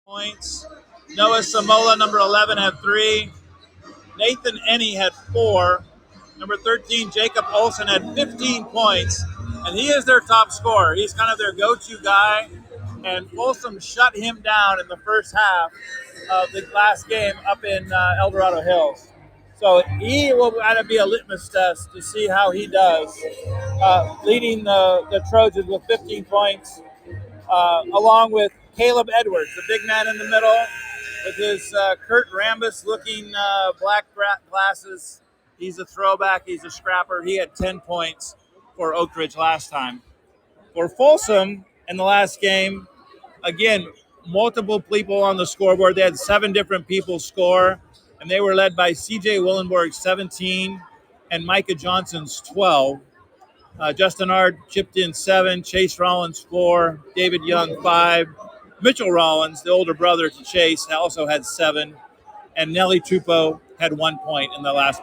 Points. Noah Samola, number 11, had 3. Nathan Enney had 4. Number 13, Jacob Olson, had 15 points. And he is their top scorer. He's kind of their go-to guy. And Folsom shut him down in the first half of the last game up in El Dorado Hills. So he will kind of be a litmus test to see how he does, leading the Trojans with 15 points, along with Caleb Edwards, the big man in the middle, with his Kurt Rambis-looking black glasses. He's a throwback. He's a scrapper. He had 10 points for Oak Ridge last time. For Folsom in the last game, again, multiple people on the scoreboard. They had 7 different people score, and they were led by C.J. Willenborg, 17, and Micah Johnson's 12. Justin Ard chipped in 7, Chase Rollins 4, David Young 5, Mitchell Rollins, the older brother to Chase, also had 7, and Nelly Tupo had 1 point in the last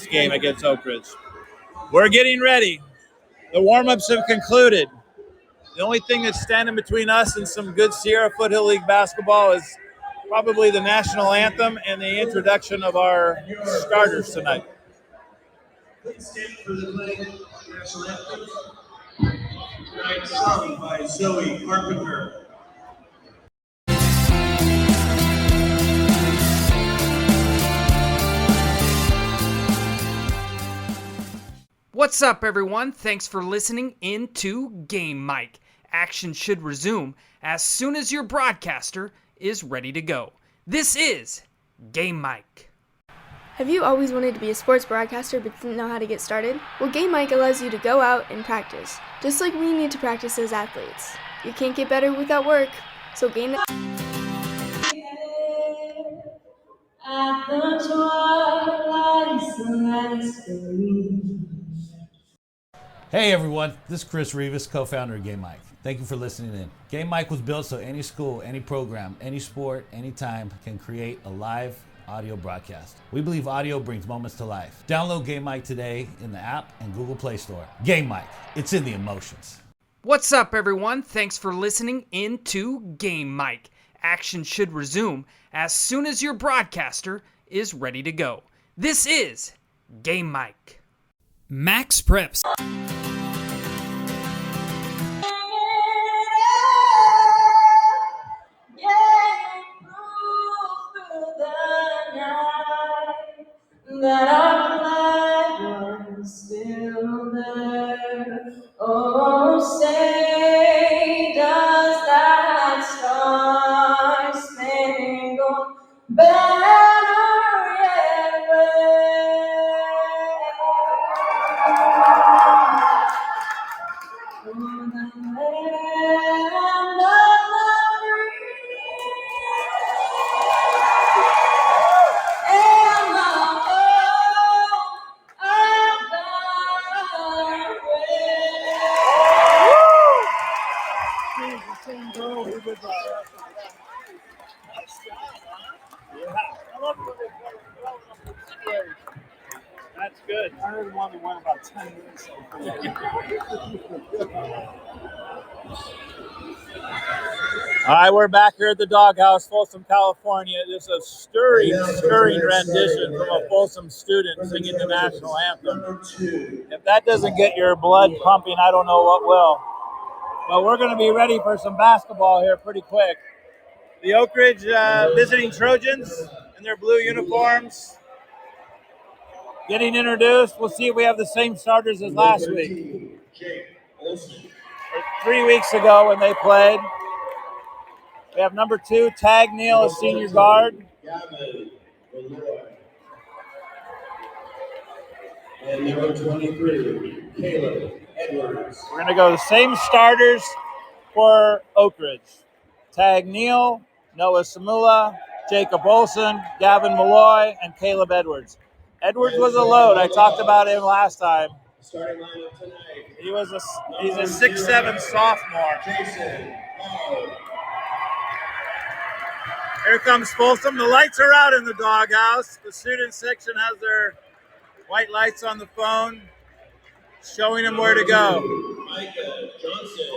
game against Oak Ridge. We're getting ready. The warm-ups have concluded. The only thing that's standing between us and some good Sierra Foothill League basketball is probably the national anthem and the introduction of our starters tonight. Please stand for the playing national anthem. Tonight sung by Zoe Carpenter. What's up, everyone? Thanks for listening into Game Mic. Action should resume as soon as your broadcaster is ready to go. This is Game Mic. Have you always wanted to be a sports broadcaster but didn't know how to get started? Well, Game Mic allows you to go out and practice, just like we need to practice as athletes. You can't get better without work, so gain that. At the twilight's last gleam. Hey everyone, this is Chris Rivas, co-founder of Game Mic. Thank you for listening in. Game Mic was built so any school, any program, any sport, anytime can create a live audio broadcast. We believe audio brings moments to life. Download Game Mic today in the app and Google Play Store. Game Mic, it's in the emotions. What's up, everyone? Thanks for listening into Game Mic. Action should resume as soon as your broadcaster is ready to go. This is Game Mic. Max Preps. That our flag was still there. Oh, say does that star-spangled banner yet wave? For the land of the free and the That's good. I heard one that went about 10 minutes. All right, we're back here at the Doghouse, Folsom, California. This is a stirring rendition from a Folsom student singing the national anthem. If that doesn't get your blood pumping, I don't know what will. But we're going to be ready for some basketball here pretty quick. The Oak Ridge visiting Trojans in their blue uniforms getting introduced. We'll see if we have the same starters as last week. 3 weeks ago when they played. We have number 2, Tag Neal, a senior guard. And number 23, Caleb Edwards. We're going to go the same starters for Oak Ridge. Tag Neal, Noah Samula, Jacob Olson, Gavin Malloy, and Caleb Edwards. Edwards was a load. I talked about him last time. Starting lineup tonight. He's a 6'7" sophomore. Jason. Here comes Folsom. The lights are out in the Doghouse. The student section has their white lights on the phone, showing them where to go. Micah Johnson.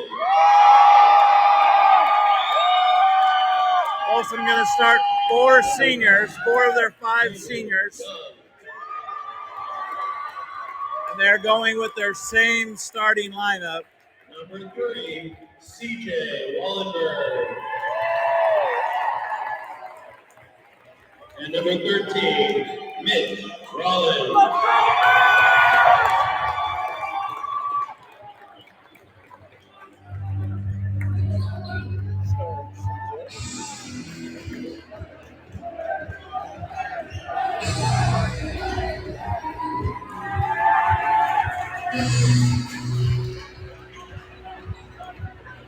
Folsom going to start 4 seniors, 4 of their 5 seniors. And they're going with their same starting lineup. Number 30, CJ Wallenberg. And number 13, Mitch Rollins.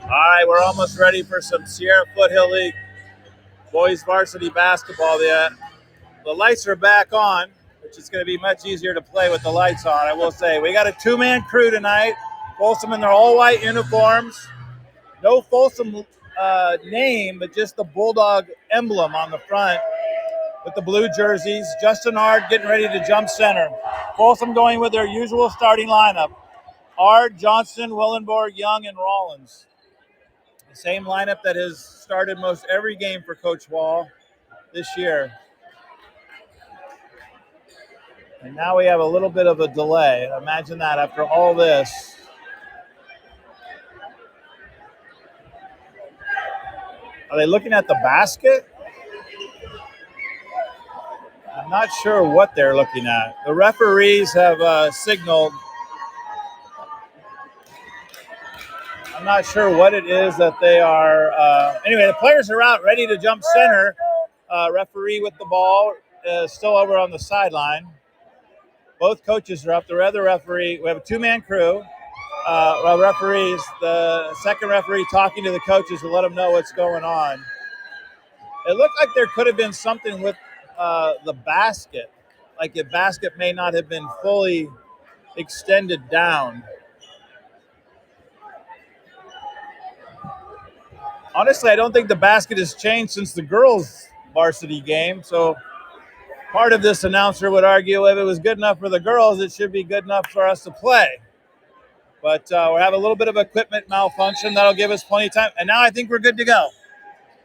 All right, we're almost ready for some Sierra Foothill League boys varsity basketball. The lights are back on, which is going to be much easier to play with the lights on, I will say. We got a 2-man crew tonight. Folsom in their all-white uniforms. No Folsom name, but just the Bulldog emblem on the front with the blue jerseys. Justin Ard getting ready to jump center. Folsom going with their usual starting lineup. Ard, Johnson, Willenborg, Young, and Rollins. The same lineup that has started most every game for Coach Wall this year. And now we have a little bit of a delay. Imagine that after all this. Are they looking at the basket? I'm not sure what they're looking at. The referees have signaled. I'm not sure what it is that they are. Anyway, the players are out ready to jump center. Referee with the ball still over on the sideline. Both coaches are up. The other referee, we have a 2-man crew. Referees, the second referee talking to the coaches to let them know what's going on. It looked like there could have been something with the basket. Like the basket may not have been fully extended down. Honestly, I don't think the basket has changed since the girls' varsity game. So part of this announcer would argue if it was good enough for the girls, it should be good enough for us to play. But we're having a little bit of equipment malfunction. That'll give us plenty of time. And now I think we're good to go.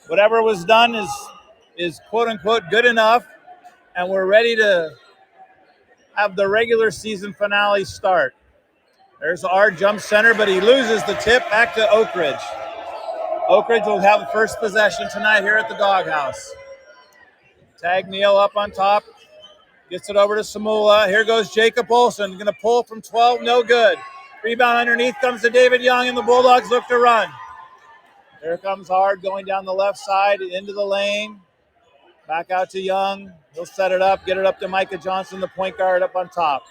Whatever was done is quote-unquote good enough. And we're ready to have the regular season finale start. There's our jump center, but he loses the tip back to Oak Ridge. Oak Ridge will have the first possession tonight here at the Doghouse. Tag Neal up on top. Gets it over to Samula. Here goes Jacob Olson. Going to pull from 12. No good. Rebound underneath comes to David Young, and the Bulldogs look to run. Here comes Hard going down the left side into the lane. Back out to Young. He'll set it up. Get it up to Micah Johnson, the point guard, up on top.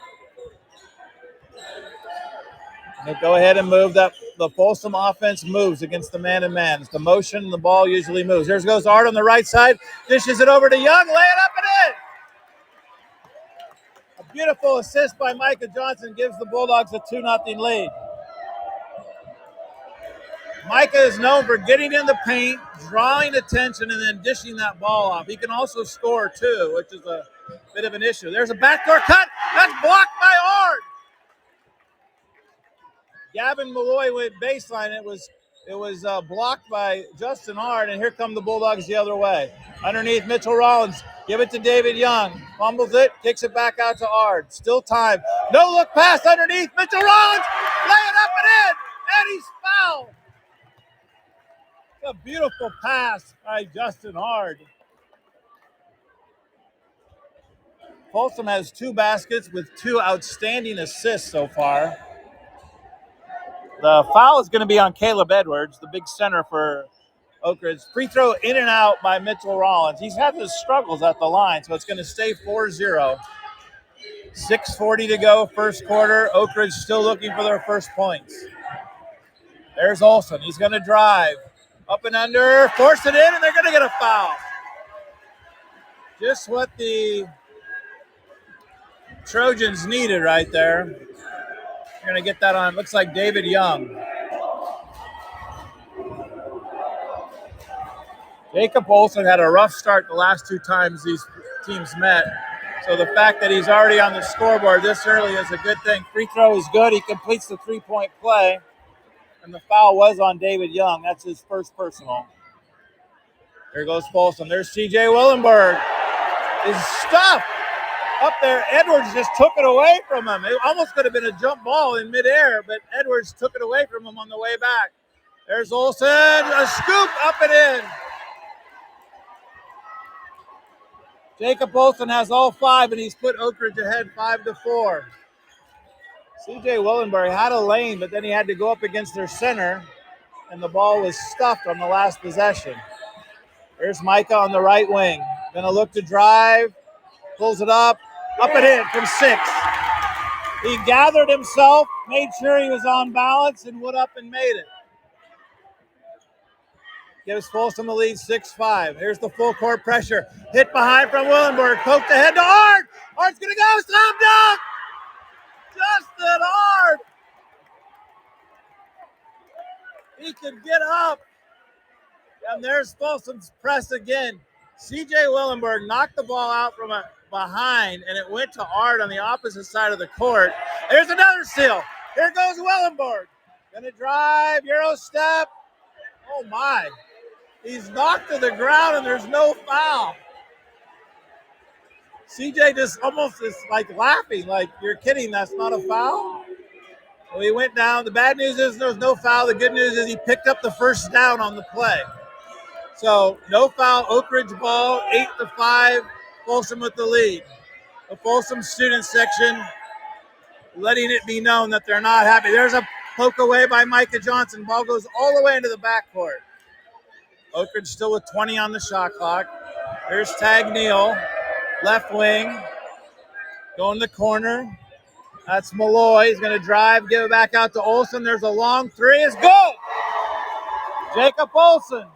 They'll go ahead and move that. The Folsom offense moves against the man-and-man. It's the motion, and the ball usually moves. Here goes Art on the right side. Dishes it over to Young. Lay it up and in. A beautiful assist by Micah Johnson gives the Bulldogs a 2-0 lead. Micah is known for getting in the paint, drawing attention, and then dishing that ball off. He can also score, too, which is a bit of an issue. There's a backdoor cut. That's blocked by Art. Gavin Malloy went baseline. It was blocked by Justin Hard, and here come the Bulldogs the other way. Underneath, Mitchell Rollins. Give it to David Young. Fumbles it, kicks it back out to Ard. Still time. No look pass underneath. Mitchell Rollins. Lay it up and in. And he's fouled. It's a beautiful pass by Justin Hard. Folsom has 2 baskets with 2 outstanding assists so far. The foul is going to be on Caleb Edwards, the big center for Oak Ridge. Free throw in and out by Mitchell Rollins. He's had his struggles at the line, so it's going to stay 4-0. 6:40 to go, first quarter. Oak Ridge still looking for their first points. There's Olson. He's going to drive. Up and under, force it in, and they're going to get a foul. Just what the Trojans needed right there. You're going to get that on, looks like David Young. Jacob Olson had a rough start the last 2 times these teams met. So the fact that he's already on the scoreboard this early is a good thing. Free throw is good. He completes the 3-point play. And the foul was on David Young. That's his first personal. Here goes Folsom. There's C.J. Willenberg. His stuff up there. Edwards just took it away from him. It almost could have been a jump ball in midair, but Edwards took it away from him on the way back. There's Olsen. A scoop up and in. Jacob Olsen has all 5, and he's put Oak Ridge ahead 5-4. C.J. Willenberg had a lane, but then he had to go up against their center, and the ball was stuffed on the last possession. There's Micah on the right wing. Gonna look to drive, pulls it up and in from 6. He gathered himself, made sure he was on balance, and went up and made it. Gives Folsom the lead 6-5. Here's the full court pressure. Hit behind from Willenberg. Poked ahead to Art. Art's gonna go. Slam dunk! Justin Art! He can get up. And there's Folsom's press again. C.J. Willenberg knocked the ball out from behind, and it went to Art on the opposite side of the court. There's another steal. Here goes Willenberg. Gonna drive, Euro step. Oh my. He's knocked to the ground, and there's no foul. C.J. just almost is like laughing, like, you're kidding, that's not a foul? Well, he went down. The bad news is there's no foul. The good news is he picked up the first down on the play. So no foul, Oak Ridge ball, 8-5, Folsom with the lead. The Folsom student section letting it be known that they're not happy. There's a poke away by Micah Johnson. Ball goes all the way into the backcourt. Oak Ridge still with 20 on the shot clock. There's Tag Neal, left wing, going to the corner. That's Malloy. He's going to drive, give it back out to Olsen. There's a long 3. It's good. Jacob Olsen.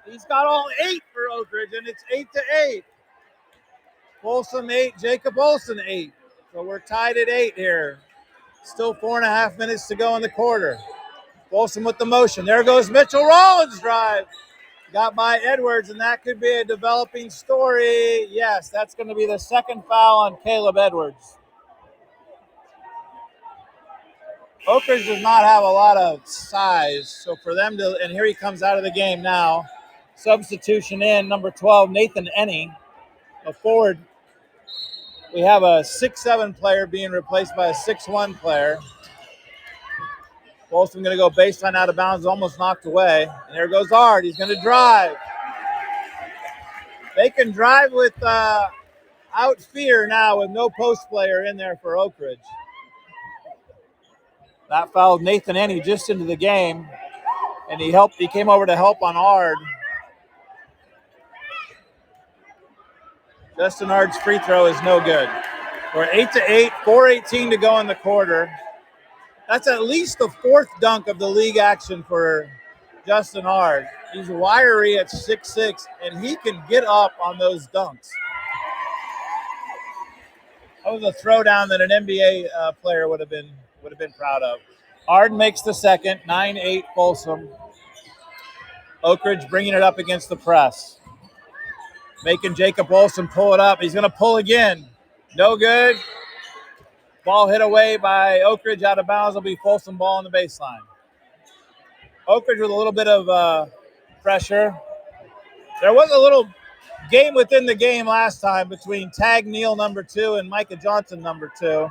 He's got all 8 for Oak Ridge, and it's 8-8. Folsom 8, Jacob Olsen 8. So we're tied at 8 here. Still 4.5 minutes to go in the quarter. Folsom with the motion. There goes Mitchell Rollins' drive. Got by Edwards, and that could be a developing story. Yes, that's going to be the second foul on Caleb Edwards. Oak Ridge does not have a lot of size, so for them to, and here he comes out of the game now. Substitution in, number 12, Nathan Ennie, a forward. We have a 6'7" player being replaced by a 6'1" player. Folsom going to go baseline out of bounds, almost knocked away. And there goes Art. He's going to drive. They can drive without fear now with no post player in there for Oak Ridge. That fouled Nathan Ennie just into the game, and he came over to help on Ard. Justin Ard's free throw is no good. We're 8-8, 4:18 to go in the quarter. That's at least the 4th dunk of the league action for Justin Ard. He's wiry at 6'6", and he can get up on those dunks. That was a throwdown that an NBA player would have been proud of. Ard makes the second, 9-8 Folsom. Oak Ridge bringing it up against the press. Making Jacob Olsen pull it up. He's going to pull again. No good. Ball hit away by Oak Ridge out of bounds. Will be Folsom ball on the baseline. Oak Ridge with a little bit of pressure. There was a little game within the game last time between Tag Neal, number 2, and Micah Johnson, number 2.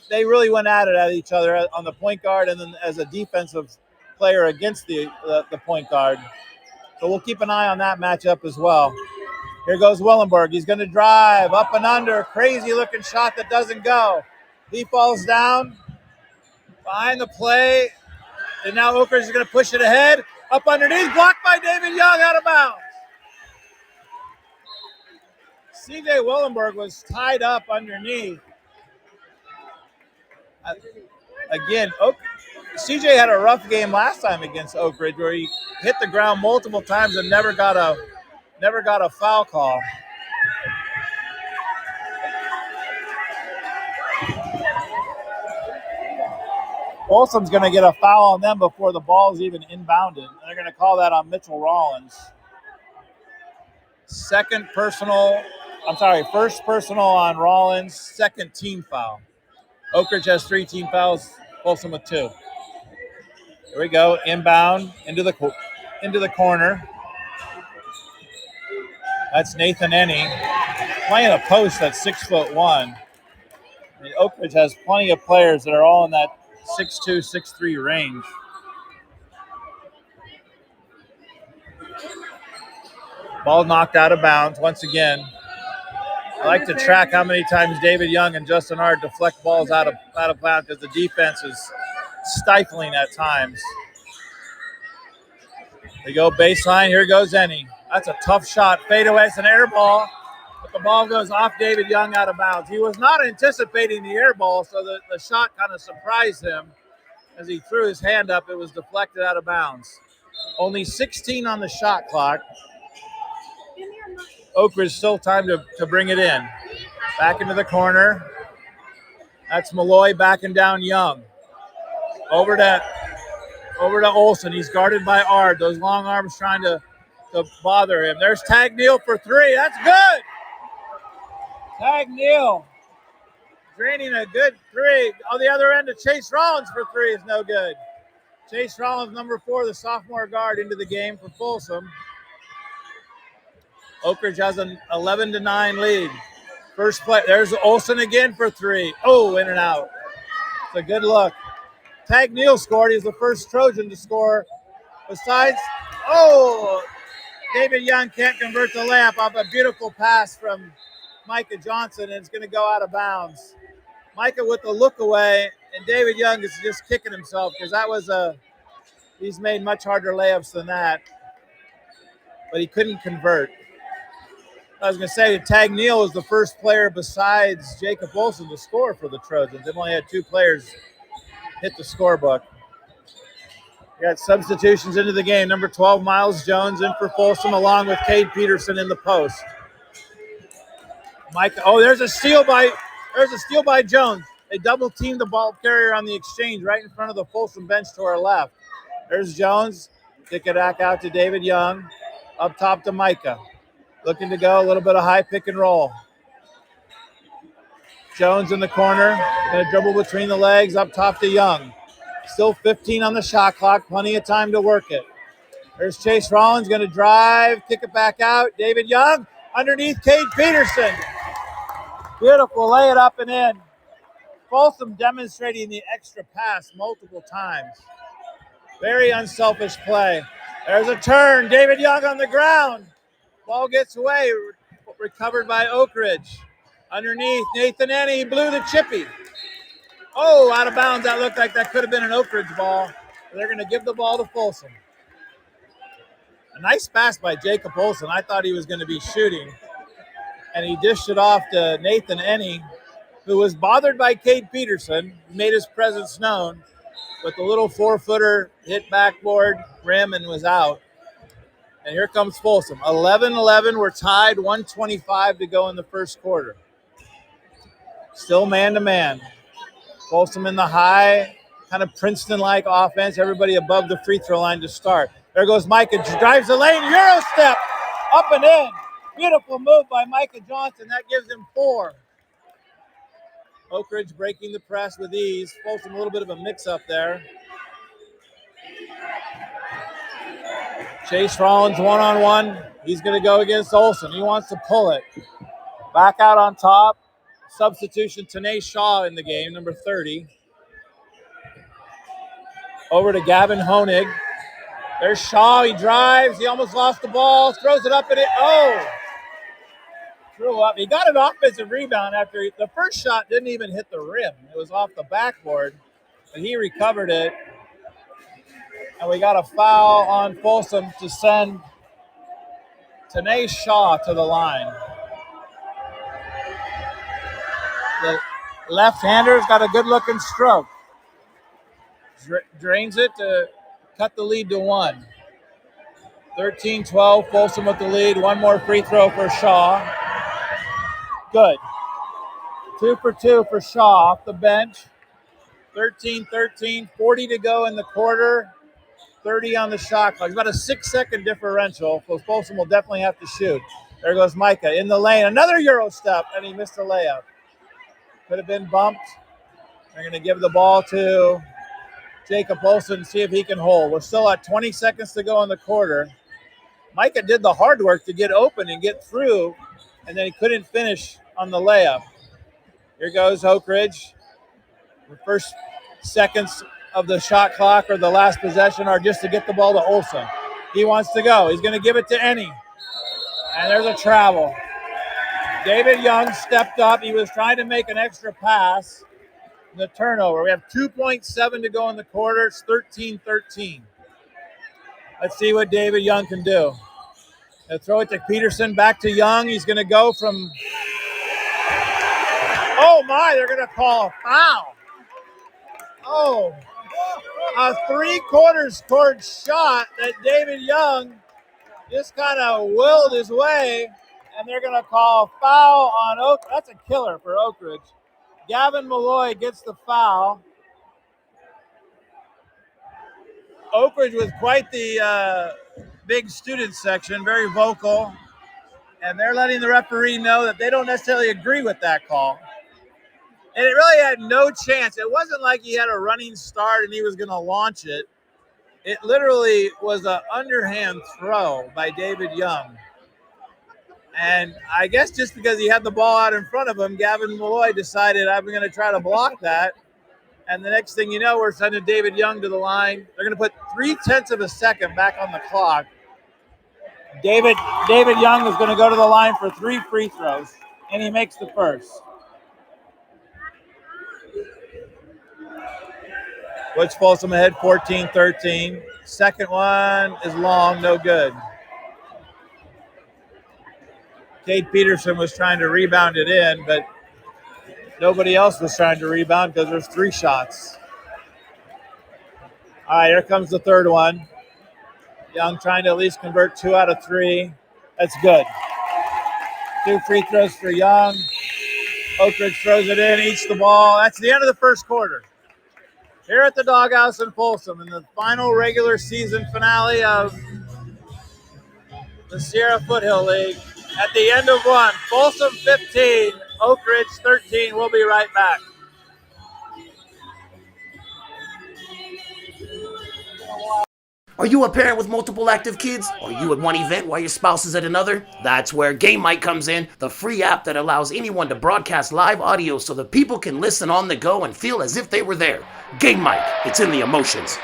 They really went at each other on the point guard and then as a defensive player against the point guard. So we'll keep an eye on that matchup as well. Here goes Willenberg. He's going to drive up and under. Crazy-looking shot that doesn't go. He falls down behind the play. And now Oak Ridge is going to push it ahead. Up underneath. Blocked by David Young out of bounds. C.J. Willenberg was tied up underneath. Again, C.J. had a rough game last time against Oak Ridge where he hit the ground multiple times and never got a foul call. Folsom's going to get a foul on them before the ball is even inbounded. And they're going to call that on Mitchell Rollins. First personal on Rollins, second team foul. Oak Ridge has 3 team fouls, Folsom with 2. Here we go, inbound into the corner. That's Nathan Ennie playing a post at 6'1". I mean, Oak Ridge has plenty of players that are all in that 6'2", 6'3" range. Ball knocked out of bounds once again. I like to track how many times David Young and Justin Hart deflect balls out of bounds because the defense is stifling at times. They go baseline. Here goes Ennie. That's a tough shot. Fadeaway. It's an air ball. But the ball goes off David Young out of bounds. He was not anticipating the air ball, so the shot kind of surprised him. As he threw his hand up, it was deflected out of bounds. Only 16 on the shot clock. Oak Ridge still time to bring it in. Back into the corner. That's Malloy backing down Young. Over to Olson. He's guarded by Ard. Those long arms trying to bother him. There's Tag Neal for three. That's good. Tag Neal draining a good three. On the other end of Chase Rollins for three is no good. Chase Rollins, number 4, the sophomore guard, into the game for Folsom. Oak Ridge has an 11-9 lead. First play. There's Olson again for three. Oh, in and out. It's a good look. Tag Neal scored. He's the first Trojan to score. Besides, David Young can't convert the layup off a beautiful pass from Micah Johnson, and it's going to go out of bounds. Micah with the look away, and David Young is just kicking himself because that was he's made much harder layups than that, but he couldn't convert. I was going to say that Tag Neal was the first player besides Jacob Olson to score for the Trojans. They've only had 2 players hit the scorebook. We got substitutions into the game. Number 12, Miles Jones in for Folsom, along with Cade Peterson in the post. There's a steal by Jones. They double teamed the ball carrier on the exchange right in front of the Folsom bench to our left. There's Jones. Kick it back out to David Young. Up top to Micah. Looking to go, a little bit of high pick and roll. Jones in the corner. Going to dribble between the legs, up top to Young. Still 15 on the shot clock. Plenty of time to work it. There's Chase Rollins going to drive, kick it back out. David Young underneath Cade Peterson. Beautiful, lay it up and in. Folsom demonstrating the extra pass multiple times. Very unselfish play. There's a turn. David Young on the ground. Ball gets away. Recovered by Oak Ridge. Underneath, Nathan Ennie blew the chippy. Out of bounds. That looked like that could have been an Oak Ridge ball. They're going to give the ball to Folsom. A nice pass by Jacob Olson. I thought he was going to be shooting. And he dished it off to Nathan Ennie, who was bothered by Cade Peterson, made his presence known, but the little 4-footer hit backboard rim and was out. And here comes Folsom. 11-11. We're tied. 1:25 to go in the first quarter. Still man-to-man. Folsom in the high, kind of Princeton-like offense. Everybody above the free throw line to start. There goes Micah. Drives the lane. Euro step. Up and in. Beautiful move by Micah Johnson. That gives him 4. Oak Ridge breaking the press with ease. Folsom a little bit of a mix-up there. Chase Rollins one-on-one. He's going to go against Olson. He wants to pull it. Back out on top. Substitution, Tanae Shaw in the game, number 30. Over to Gavin Honig. There's Shaw. He drives. He almost lost the ball. Throws it up and it. Threw up. He got an offensive rebound after the first shot didn't even hit the rim. It was off the backboard, but he recovered it. And we got a foul on Folsom to send Tanae Shaw to the line. The left-hander's got a good-looking stroke. Drains it to cut the lead to 1. 13-12, Folsom with the lead. One more free throw for Shaw. Good. 2 for 2 for Shaw off the bench. 13-13, 40 to go in the quarter. 30 on the shot clock. It's about a 6-second differential, so Folsom will definitely have to shoot. There goes Micah in the lane. Another Euro step, and he missed the layup. Could have been bumped. They're going to give the ball to Jacob Olson and see if he can hold. We're still at 20 seconds to go in the quarter. Micah did the hard work to get open and get through, and then he couldn't finish on the layup. Here goes Oak Ridge. The first seconds of the shot clock or the last possession are just to get the ball to Olson. He wants to go. He's going to give it to Ennie. And there's a travel. David Young stepped up. He was trying to make an extra pass. The turnover. We have 2.7 to go in the quarter. It's 13-13. Let's see what David Young can do. They'll throw it to Peterson, back to Young. He's going to go from... Oh, my, they're going to call a foul. Oh, a three-quarters court shot that David Young just kind of willed his way, and they're going to call a foul on Oak. That's a killer for Oak Ridge. Gavin Malloy gets the foul. Oak Ridge with quite the big student section, very vocal, and they're letting the referee know that they don't necessarily agree with that call. And it really had no chance. It wasn't like he had a running start and he was going to launch it. It literally was an underhand throw by David Young. And I guess just because he had the ball out in front of him, Gavin Malloy decided, I'm going to try to block that. And the next thing you know, we're sending David Young to the line. They're going to put 0.3 of a second back on the clock. David Young is going to go to the line for 3 free throws, and he makes the first. Woods Folsom ahead 14-13. Second one is long, no good. Cade Peterson was trying to rebound it in, but nobody else was trying to rebound because there's 3 shots. All right, here comes the third one. Young trying to at least convert 2 out of 3. That's good. 2 free throws for Young. Oak Ridge throws it in, eats the ball. That's the end of the first quarter. Here at the Doghouse in Folsom in the final regular season finale of the Sierra Foothill League. At the end of one, Folsom 15, Oak Ridge 13. We'll be right back. Are you a parent with multiple active kids? Are you at one event while your spouse is at another? That's where Game Mic comes in, the free app that allows anyone to broadcast live audio so that people can listen on the go and feel as if they were there. Game Mic, it's in the emotions.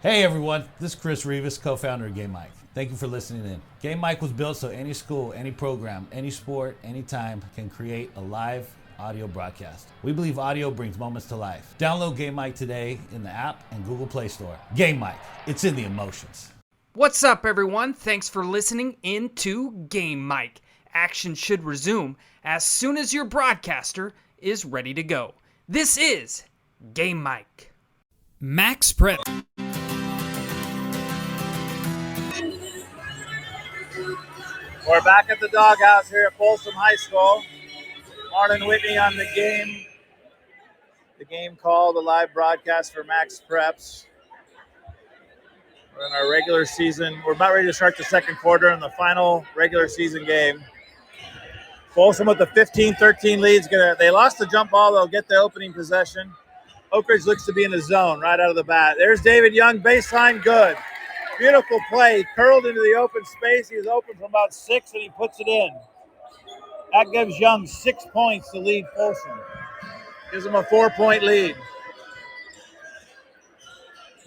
Hey everyone, this is Chris Rivas, co-founder of Game Mic. Thank you for listening in. Game Mic was built so any school, any program, any sport, anytime can create a live audio broadcast. We believe audio brings moments to life. Download Game Mic today in the app and Google Play Store. Game Mic, it's in the emotions. What's up, everyone? Thanks for listening into Game Mic. Action should resume as soon as your broadcaster is ready to go. This is Game Mic. Max Prep. We're back at the Doghouse here at Folsom High School. Marlon Whitney on the game. The game call, the live broadcast for Max Preps. We're in our regular season. We're about ready to start the second quarter in the final regular season game. Folsom with the 15-13 lead. They lost the jump ball. They'll get the opening possession. Oak Ridge looks to be in the zone right out of the bat. There's David Young, baseline, good. Beautiful play. He curled into the open space. He was open from about 6, and he puts it in. That gives Young 6 points to lead Folsom. Gives him a 4-point lead.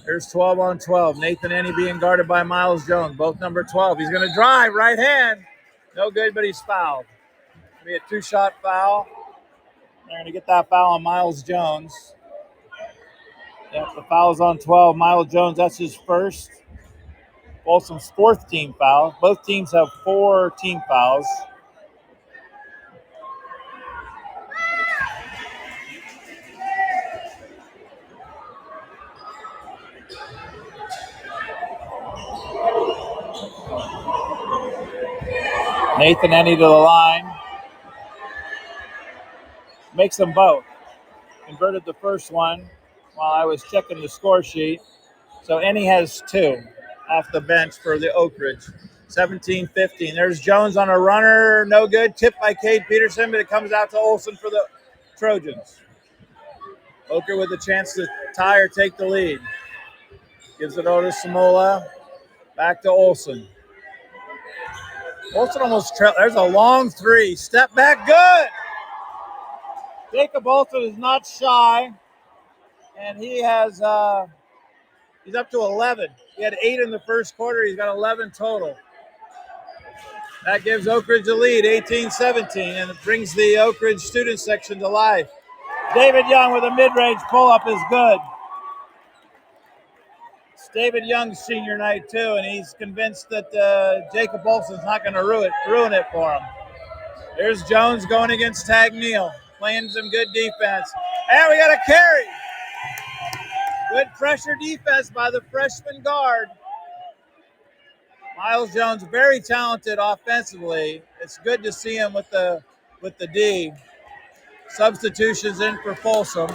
There's 12 on 12. Nathan Ennie being guarded by Miles Jones, both number 12. He's going to drive, right hand. No good, but he's fouled. It'll be a 2-shot foul. They're going to get that foul on Miles Jones. Yep, the foul's on 12. Miles Jones, that's his first. Folsom's 4th team foul. Both teams have 4 team fouls. Nathan Ennie to the line. Makes them both. Converted the first one while I was checking the score sheet. So Ennie has 2 off the bench for the Oak Ridge. 17-15. There's Jones on a runner. No good. Tipped by Cade Peterson, but it comes out to Olson for the Trojans. Oak Ridge with a chance to tie or take the lead. Gives it over to Samola. Back to Olson. Olson almost there's a long three. Step back, good. Jacob Olson is not shy, and he has he's up to 11. He had 8 in the first quarter. He's got 11 total. That gives Oak Ridge the lead, 18-17, and it brings the Oak Ridge student section to life. David Young with a mid-range pull-up is good. It's David Young's senior night, too, and he's convinced that Jacob Olson's not going to ruin it for him. There's Jones going against Tag Neal, playing some good defense. And we got a carry. Good pressure defense by the freshman guard. Miles Jones, very talented offensively. It's good to see him with the D. Substitutions in for Folsom.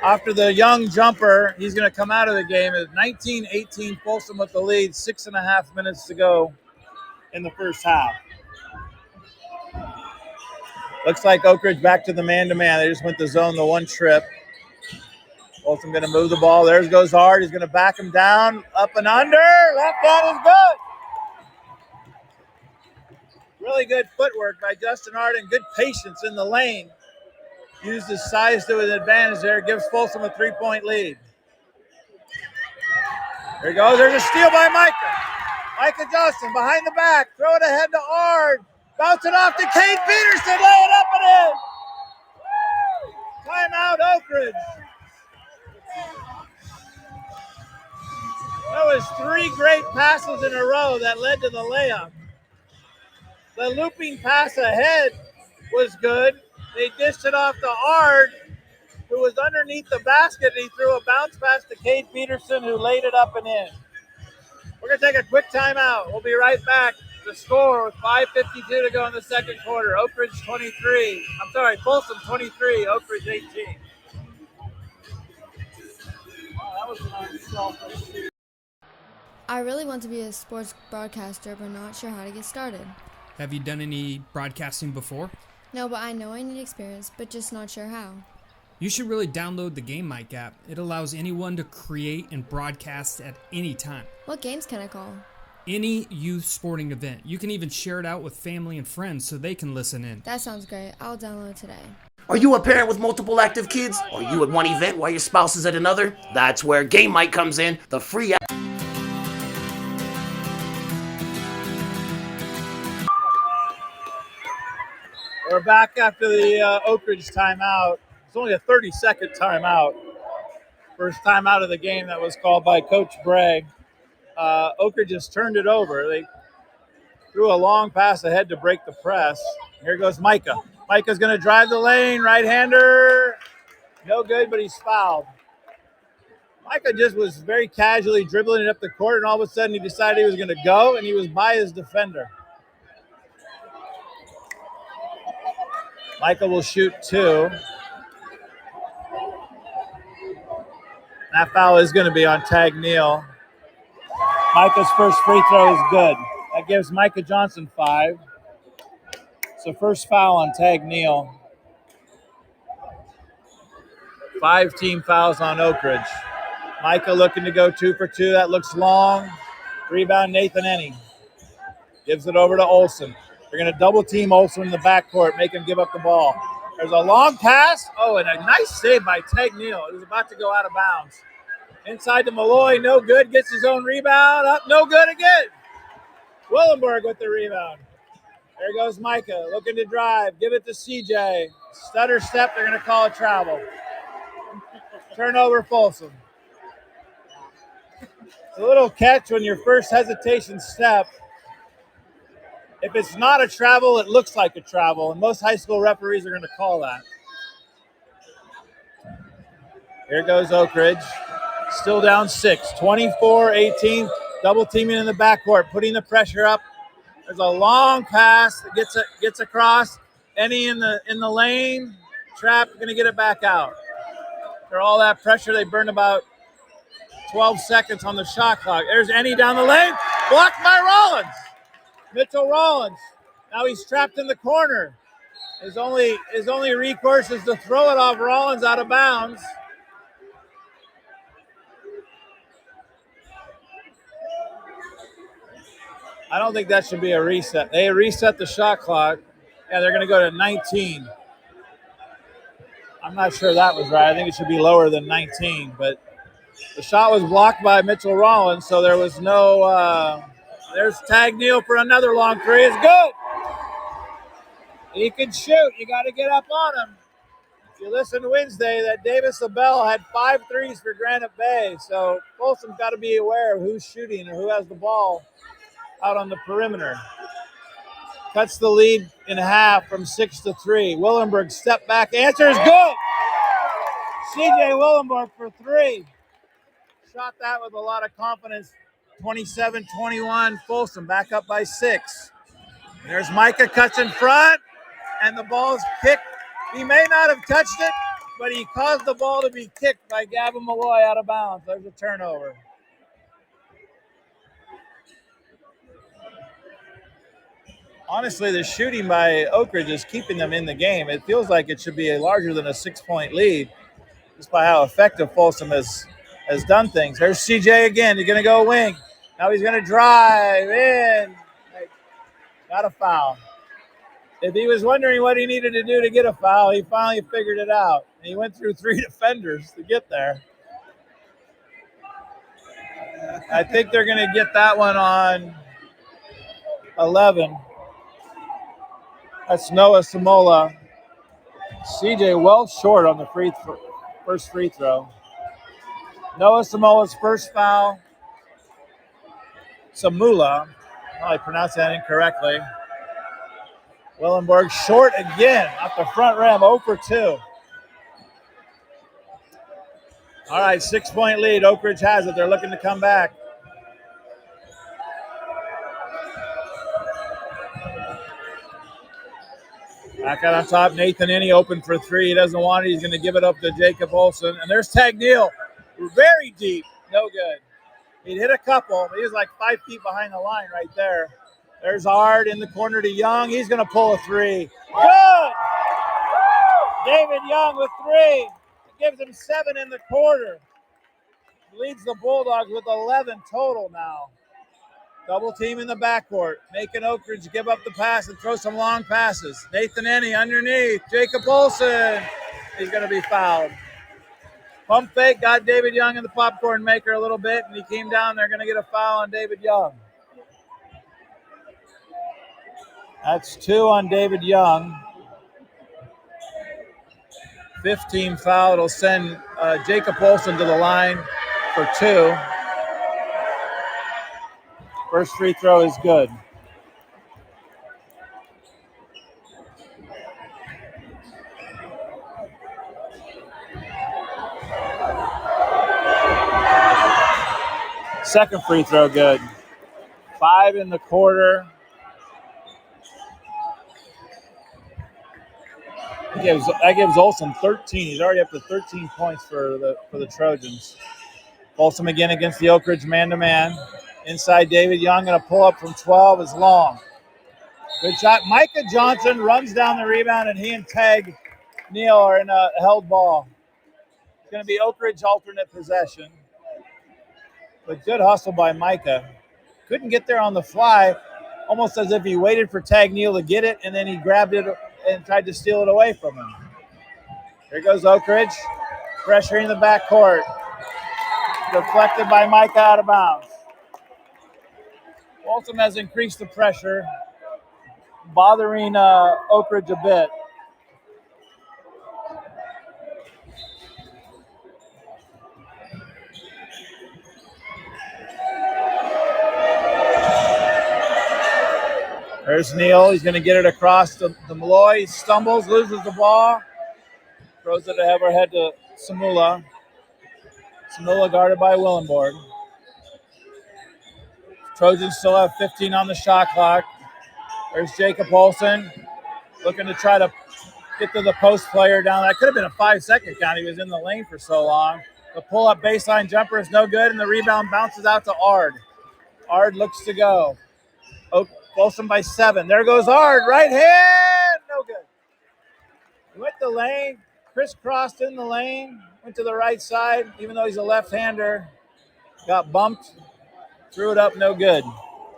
After the Young jumper, he's going to come out of the game. It's 19-18, Folsom with the lead, 6.5 minutes to go in the first half. Looks like Oak Ridge back to the man-to-man. They just went the zone the one trip. Folsom going to move the ball. There goes Hard. He's going to back him down, up and under. Left hand is good. Really good footwork by Justin Hard, good patience in the lane. Used his size to his advantage there. Gives Folsom a 3-point lead. There he goes. There's a steal by Micah. Micah Johnson behind the back. Throw it ahead to Ard. Bounce it off to Cade Peterson. Lay it up and in. Timeout, Oak Ridge. That was 3 great passes in a row that led to the layup. The looping pass ahead was good. They dished it off to Ard, who was underneath the basket, and he threw a bounce pass to Cade Peterson, who laid it up and in. We're going to take a quick timeout. We'll be right back. The score with 5:52 to go in the second quarter. Folsom 23, Oak Ridge 18. That was a nice shot. I really want to be a sports broadcaster, but not sure how to get started. Have you done any broadcasting before? No, but I know I need experience, but just not sure how. You should really download the Game Mic app. It allows anyone to create and broadcast at any time. What games can I call? Any youth sporting event. You can even share it out with family and friends so they can listen in. That sounds great. I'll download today. Are you a parent with multiple active kids? Are you at one event while your spouse is at another? That's where Game Mic comes in, the free app. We're back after the Oak Ridge timeout. It's only a 30-second timeout. First timeout of the game that was called by Coach Bragg. Oak Ridge just turned it over. They threw a long pass ahead to break the press. Here goes Micah. Micah's going to drive the lane. Right-hander. No good, but he's fouled. Micah just was very casually dribbling it up the court, and all of a sudden he decided he was going to go, and he was by his defender. Micah will shoot 2. That foul is going to be on Tag Neal. Micah's first free throw is good. That gives Micah Johnson 5. So first foul on Tag Neal. 5 team fouls on Oak Ridge. Micah looking to go 2 for 2. That looks long. Rebound Nathan Ennie. Gives it over to Olson. They're going to double team Olson in the backcourt, make him give up the ball. There's a long pass. Oh, and a nice save by Tag Neal. It was about to go out of bounds. Inside to Malloy, no good. Gets his own rebound. Up, no good again. Willenberg with the rebound. There goes Micah, looking to drive. Give it to CJ. Stutter step, they're going to call a travel. Turnover Folsom. It's a little catch when your first hesitation step. If it's not a travel, it looks like a travel, and most high school referees are going to call that. Here goes Oak Ridge. Still down 6, 24-18. Double teaming in the backcourt, putting the pressure up. There's a long pass that gets across. Ennie in the lane. Trap, going to get it back out. After all that pressure, they burned about 12 seconds on the shot clock. There's Ennie down the lane. Blocked by Rollins. Mitchell Rollins. Now he's trapped in the corner. His only recourse is to throw it off Rollins out of bounds. I don't think that should be a reset. They reset the shot clock. Yeah, they're going to go to 19. I'm not sure that was right. I think it should be lower than 19, but the shot was blocked by Mitchell Rollins, so there was no. There's Tag Neal for another long three. It's good. He can shoot. You got to get up on him. If you listened Wednesday, that Davis LaBelle had 5 threes for Granite Bay, so Folsom's got to be aware of who's shooting or who has the ball out on the perimeter. Cuts the lead in half from 6-3. Willenberg step back. Answer is good. CJ Willenberg for 3. Shot that with a lot of confidence. 27-21. Folsom back up by 6. There's Micah, cuts in front, and the ball's kicked. He may not have touched it, but he caused the ball to be kicked by Gavin Malloy out of bounds. There's a turnover. Honestly, the shooting by Oak Ridge is keeping them in the game. It feels like it should be a larger than a 6-point lead just by how effective Folsom has done things. There's CJ again. He's going to go wing. Now he's going to drive in. Got a foul. If he was wondering what he needed to do to get a foul, he finally figured it out. And he went through 3 defenders to get there. I think they're going to get that one on 11. That's Noah Samola. CJ well short on the first free throw. Noah Samola's first foul. Samula. Oh, I pronounced that incorrectly. Willenberg short again off the front rim, 0 for 2. All right, 6-point lead. Oak Ridge has it. They're looking to come back. Back out on top, Nathan Inney open for 3. He doesn't want it. He's going to give it up to Jacob Olson. And there's Tag Neal. Very deep. No good. He'd hit a couple, but he was like 5 feet behind the line right there. There's Ard in the corner to Young. He's going to pull a 3. Good! David Young with 3. It gives him 7 in the quarter. Leads the Bulldogs with 11 total now. Double team in the backcourt, making Oak Ridge give up the pass and throw some long passes. Nathan Inney underneath. Jacob Olson. He's going to be fouled. Pump fake, got David Young in the popcorn maker a little bit, and he came down. They're going to get a foul on David Young. That's 2 on David Young. 15 foul. It'll send Jacob Olson to the line for 2. First free throw is good. Second free throw good. 5 in the quarter. That gives Olson 13. He's already up to 13 points for the Trojans. Folsom again against the Oak Ridge man-to-man. Inside David Young, going to pull up from 12 is long. Good shot. Micah Johnson runs down the rebound, and he and Tag Neal are in a held ball. It's going to be Oak Ridge alternate possession. But good hustle by Micah. Couldn't get there on the fly, almost as if he waited for Tag Neal to get it, and then he grabbed it and tried to steal it away from him. Here goes Oak Ridge, pressuring the backcourt. Deflected by Micah out of bounds. Folsom has increased the pressure, bothering Oak Ridge a bit. There's Neal. He's going to get it across to Malloy. He stumbles, loses the ball. Throws it overhead to Samula. Samula guarded by Willenborg. Trojans still have 15 on the shot clock. There's Jacob Olson looking to try to get to the post player down. That could have been a 5-second count. He was in the lane for so long. The pull-up baseline jumper is no good, and the rebound bounces out to Ard. Ard looks to go. Folsom by 7. There goes Ard. Right hand. No good. He went the lane. Crisscrossed in the lane. Went to the right side, even though he's a left-hander. Got bumped. Threw it up. No good.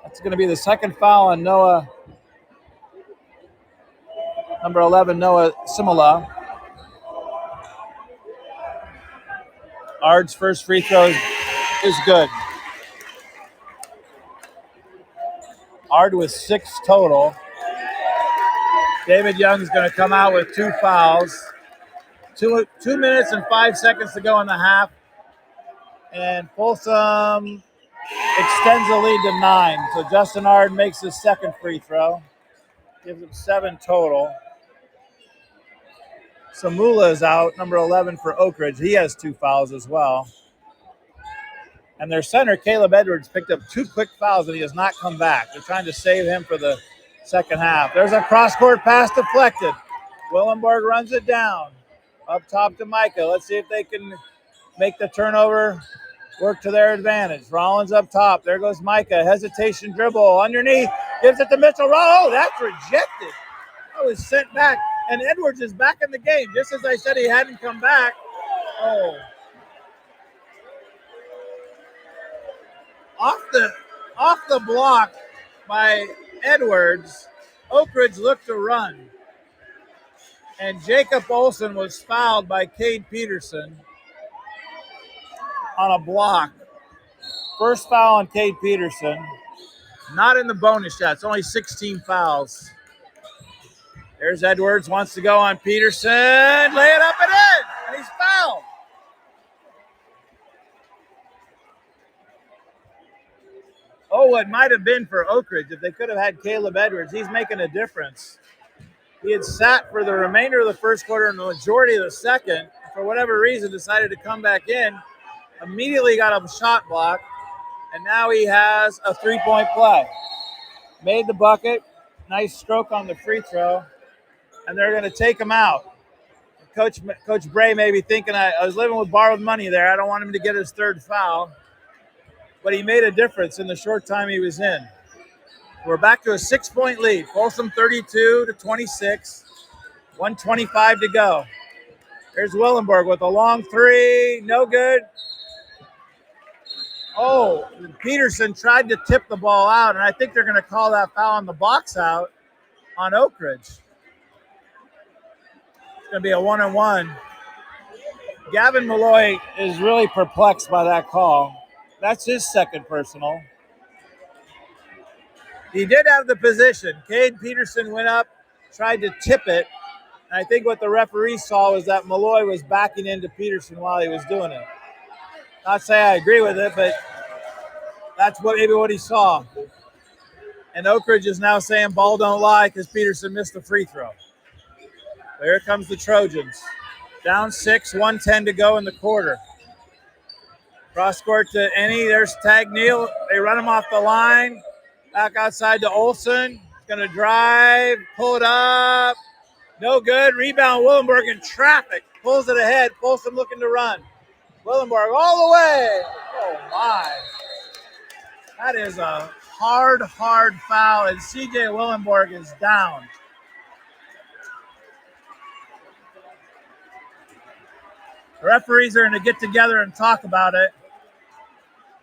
That's going to be the second foul on Noah, number 11, Noah Simula. Ard's first free throw is good. Ard with 6 total. David Young's going to come out with 2 fouls. 2 minutes and 5 seconds to go in the half. And Folsom extends the lead to 9. So Justin Ard makes his second free throw. Gives him 7 total. Samula is out, number 11 for Oak Ridge. He has 2 fouls as well. And their center, Caleb Edwards, picked up 2 quick fouls and he has not come back. They're trying to save him for the second half. There's a cross-court pass deflected. Willenborg runs it down. Up top to Micah. Let's see if they can make the turnover work to their advantage. Rollins up top. There goes Micah. Hesitation dribble. Underneath. Gives it to Mitchell. Oh, that's rejected. That was sent back. And Edwards is back in the game. Just as I said he hadn't come back. Oh. Off the block by Edwards, Oak Ridge looked to run. And Jacob Olson was fouled by Cade Peterson on a block. First foul on Cade Peterson. Not in the bonus yet. It's only 16 fouls. There's Edwards, wants to go on Peterson. Lay it up and in. And he's fouled. Oh, it might have been for Oak Ridge if they could have had Caleb Edwards. He's making a difference. He had sat for the remainder of the first quarter and the majority of the second. For whatever reason, decided to come back in. Immediately got a shot block. And now he has a 3-point play. Made the bucket. Nice stroke on the free throw. And they're going to take him out. Coach Bray may be thinking, I was living with borrowed money there. I don't want him to get his third foul. But he made a difference in the short time he was in. We're back to a 6-point lead. Folsom 32-26. 1:25 to go. There's Willenborg with a long three. No good. Oh, Peterson tried to tip the ball out, and I think they're going to call that foul on the box out on Oak Ridge. It's going to be a 1-on-1. Gavin Malloy is really perplexed by that call. That's his second personal. He did have the position. Cade Peterson went up, tried to tip it. And I think what the referee saw was that Malloy was backing into Peterson while he was doing it. Not say I agree with it, but that's maybe what he saw. And Oak Ridge is now saying ball don't lie because Peterson missed the free throw. So here comes the Trojans. Down 6, 1:10 to go in the quarter. Cross court to Ennie. There's Tag Neal. They run him off the line. Back outside to Olson. He's going to drive. Pull it up. No good. Rebound. Willenborg in traffic. Pulls it ahead. Folsom looking to run. Willenborg all the way. Oh, my. That is a hard foul. And C.J. Willenborg is down. The referees are going to get together and talk about it.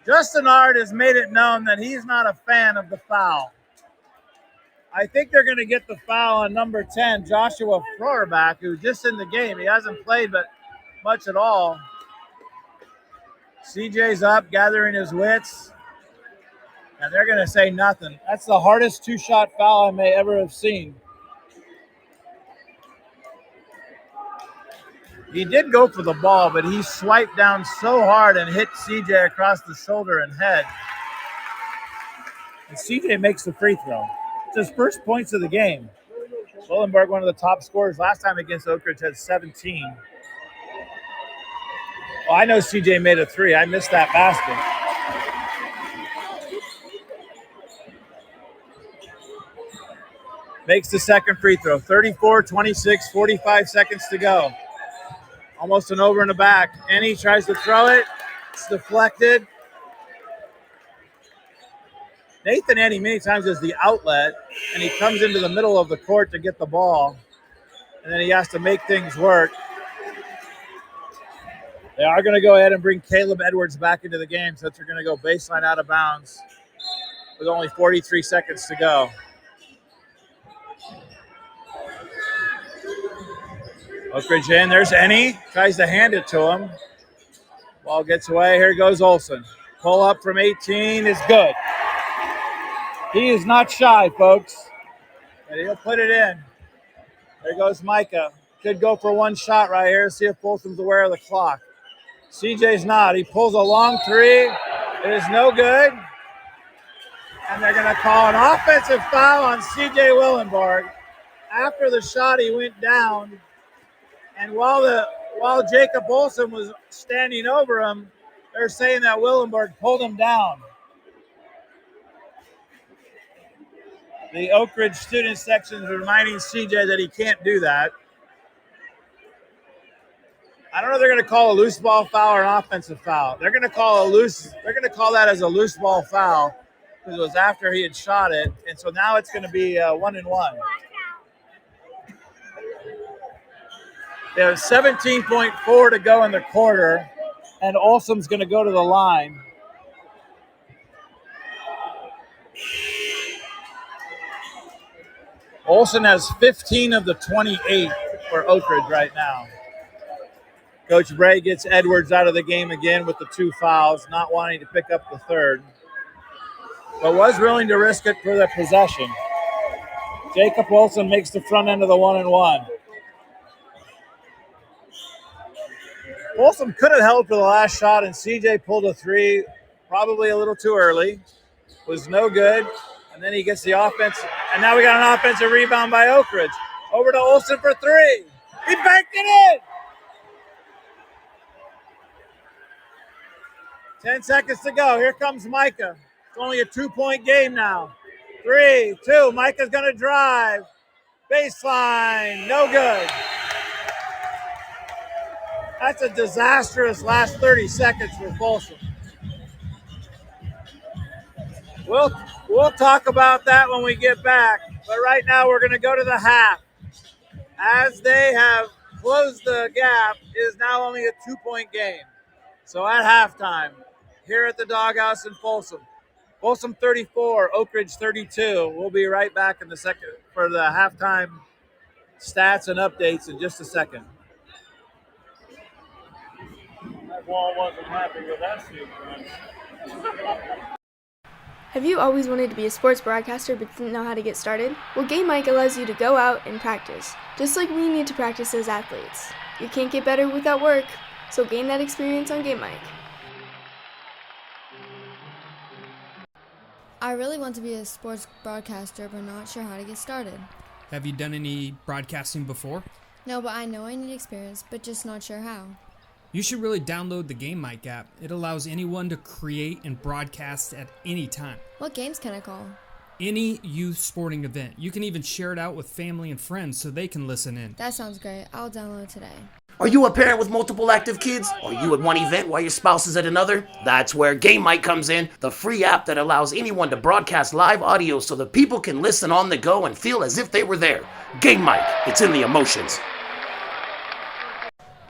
Justin Ard has made it known that he's not a fan of the foul. I think they're going to get the foul on number 10, Joshua Floerback, who's just in the game. He hasn't played but much at all. CJ's up, gathering his wits, and they're going to say nothing. That's the hardest 2-shot foul I may ever have seen. He did go for the ball, but he swiped down so hard and hit CJ across the shoulder and head. And CJ makes the free throw. It's his first points of the game. Willenborg, one of the top scorers last time against Oak Ridge, had 17. Well, I know CJ made a 3. I missed that basket. Makes the second free throw. 34-26, 45 seconds to go. Almost an over in the back. Ennie tries to throw it. It's deflected. Nathan Ennie many times is the outlet, and he comes into the middle of the court to get the ball, and then he has to make things work. They are going to go ahead and bring Caleb Edwards back into the game since they're going to go baseline out of bounds. with only 43 seconds to go. Oak Ridge in. There's Ennie. Tries to hand it to him. Ball gets away. Here goes Olson. Pull up from 18 is good. He is not shy, folks. And he'll put it in. There goes Micah. Could go for one shot right here. See if Folsom's aware of the clock. CJ's not. He pulls a long three. It is no good. And they're going to call an offensive foul on CJ Willenborg. After the shot, he went down. And while Jacob Olson was standing over him, they're saying that Willenborg pulled him down. The Oak Ridge student section is reminding CJ that he can't do that. I don't know if they're going to call a loose ball foul or an offensive foul. They're going to call that as a loose ball foul because it was after he had shot it. And so now it's going to be 1-1. They have 17.4 to go in the quarter, and Olson's going to go to the line. Olson has 15 of the 28 for Oak Ridge right now. Coach Bray gets Edwards out of the game again with the 2 fouls, not wanting to pick up the third, but was willing to risk it for the possession. Jacob Olson makes the front end of the 1-1. Folsom could have held for the last shot, and CJ pulled a 3, probably a little too early. Was no good. And then he gets the offense. And now we got an offensive rebound by Oak Ridge. Over to Olson for 3. He banked it in. 10 seconds to go. Here comes Micah. It's only a 2-point game now. 3, 2. Micah's going to drive. Baseline. No good. That's a disastrous last 30 seconds for Folsom. We'll talk about that when we get back. But right now we're going to go to the half. As they have closed the gap, it is now only a 2-point game. So at halftime, here at the Doghouse in Folsom, Folsom 34, Oak Ridge 32. We'll be right back in the second for the halftime stats and updates in just a second. That wall wasn't happy with that sequence. Have you always wanted to be a sports broadcaster but didn't know how to get started? Well, Game Mike allows you to go out and practice, just like we need to practice as athletes. You can't get better without work, so gain that experience on Game Mike. I really want to be a sports broadcaster, but not sure how to get started. Have you done any broadcasting before? No, but I know I need experience, but just not sure how. You should really download the Game Mic app. It allows anyone to create and broadcast at any time. What games can I call? Any youth sporting event. You can even share it out with family and friends so they can listen in. That sounds great. I'll download it today. Are you a parent with multiple active kids? Are you at one event while your spouse is at another? That's where Game Mic comes in, the free app that allows anyone to broadcast live audio so that people can listen on the go and feel as if they were there. Game Mic, it's in the emotions.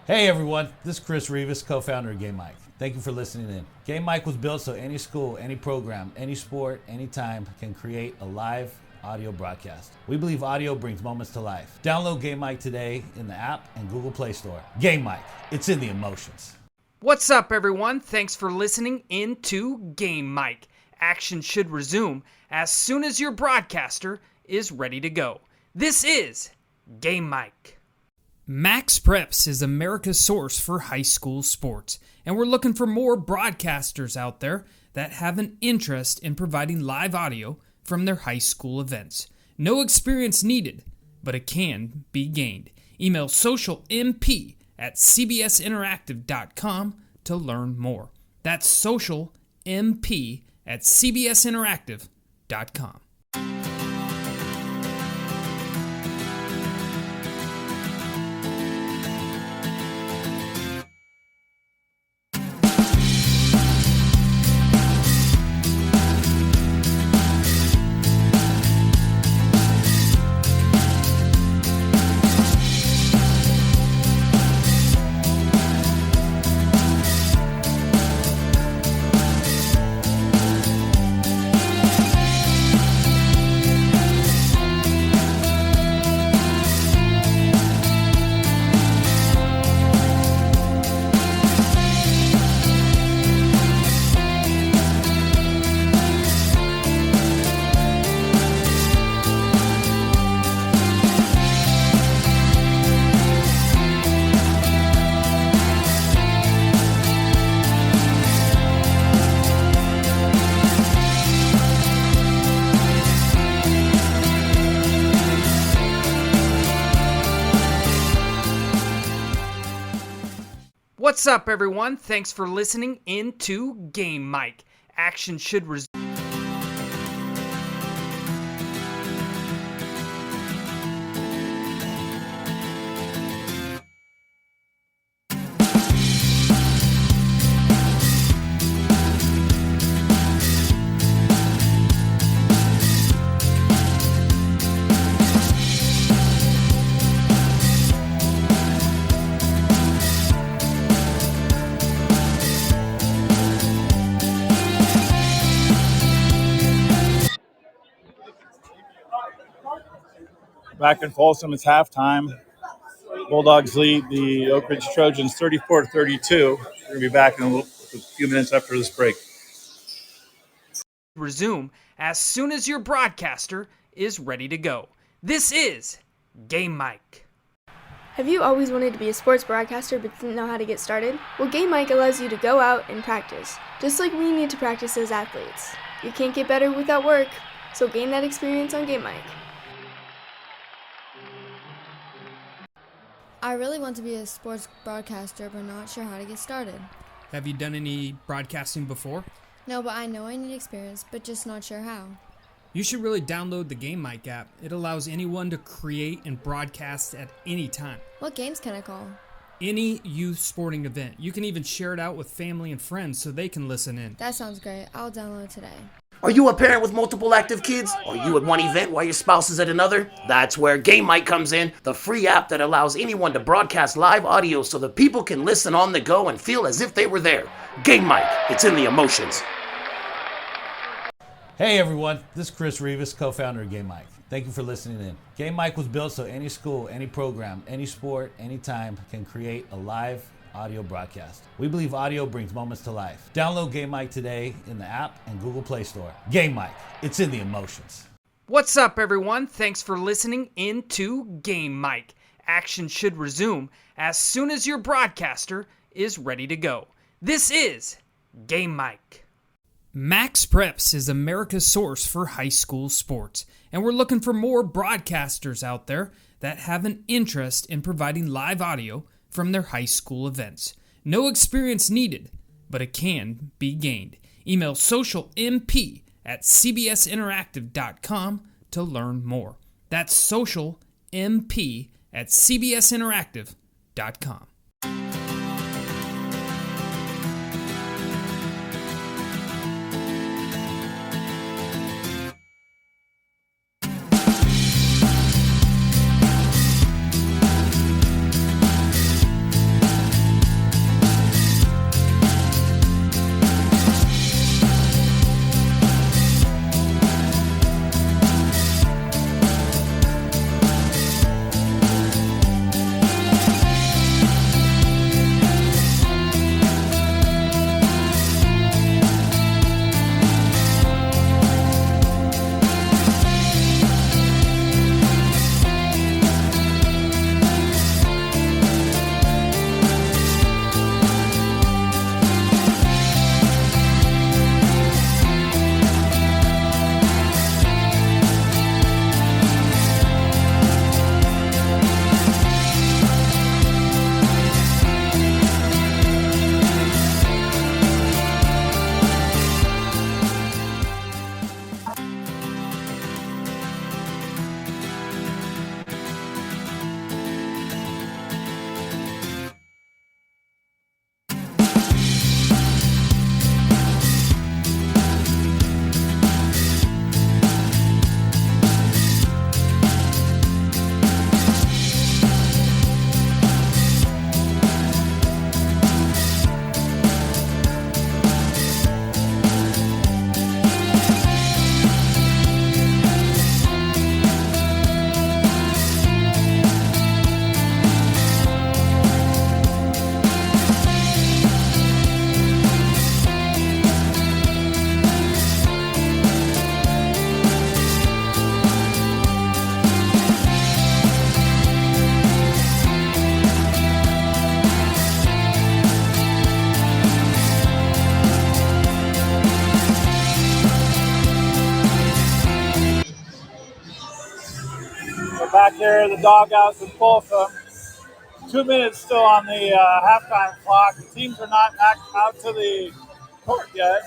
Hey everyone, this is Chris Rivas, co-founder of Game Mic. Thank you for listening in. Game Mic was built so any school, any program, any sport, anytime can create a live audio broadcast. We believe audio brings moments to life. Download Game Mic today in the app and Google Play Store. Game Mic, it's in the emotions. What's up, everyone? Thanks for listening in to Game Mic. Action should resume as soon as your broadcaster is ready to go. This is Game Mic. Max Preps is America's source for high school sports, and we're looking for more broadcasters out there that have an interest in providing live audio from their high school events. No experience needed, but it can be gained. Email socialmp@cbsinteractive.com to learn more. That's socialmp@cbsinteractive.com. What's up, everyone? Thanks for listening into Game Mike. Action should resume. Back in Folsom, it's halftime. Bulldogs lead the Oak Ridge Trojans 34-32. We're going to be back in a few minutes after this break. Resume as soon as your broadcaster is ready to go. This is Game Mike. Have you always wanted to be a sports broadcaster but didn't know how to get started? Well, Game Mike allows you to go out and practice, just like we need to practice as athletes. You can't get better without work, so gain that experience on Game Mike. I really want to be a sports broadcaster, but not sure how to get started. Have you done any broadcasting before? No, but I know I need experience, but just not sure how. You should really download the Game Mike app. It allows anyone to create and broadcast at any time. What games can I call? Any youth sporting event. You can even share it out with family and friends so they can listen in. That sounds great. I'll download it today. Are you a parent with multiple active kids? Are you at one event while your spouse is at another? That's where Game Mike comes in, the free app that allows anyone to broadcast live audio so that people can listen on the go and feel as if they were there. Game Mike, it's in the emotions. Hey everyone, this is Chris Rivas, co-founder of Game Mike. Thank you for listening in. Game Mike was built so any school, any program, any sport, anytime can create a live audio broadcast. We believe audio brings moments to life. Download Game Mike today in the app and Google Play Store. Game Mike, it's in the emotions. What's up, everyone? Thanks for listening into Game Mike. Action should resume as soon as your broadcaster is ready to go. This is Game Mike. Max Preps is America's source for high school sports, and we're looking for more broadcasters out there that have an interest in providing live audio from their high school events. No experience needed, but it can be gained. Email socialmp@cbsinteractive.com to learn more. That's socialmp@cbsinteractive.com. Back there, the doghouse in Folsom. 2 minutes still on the halftime clock. The teams are not out to the court yet.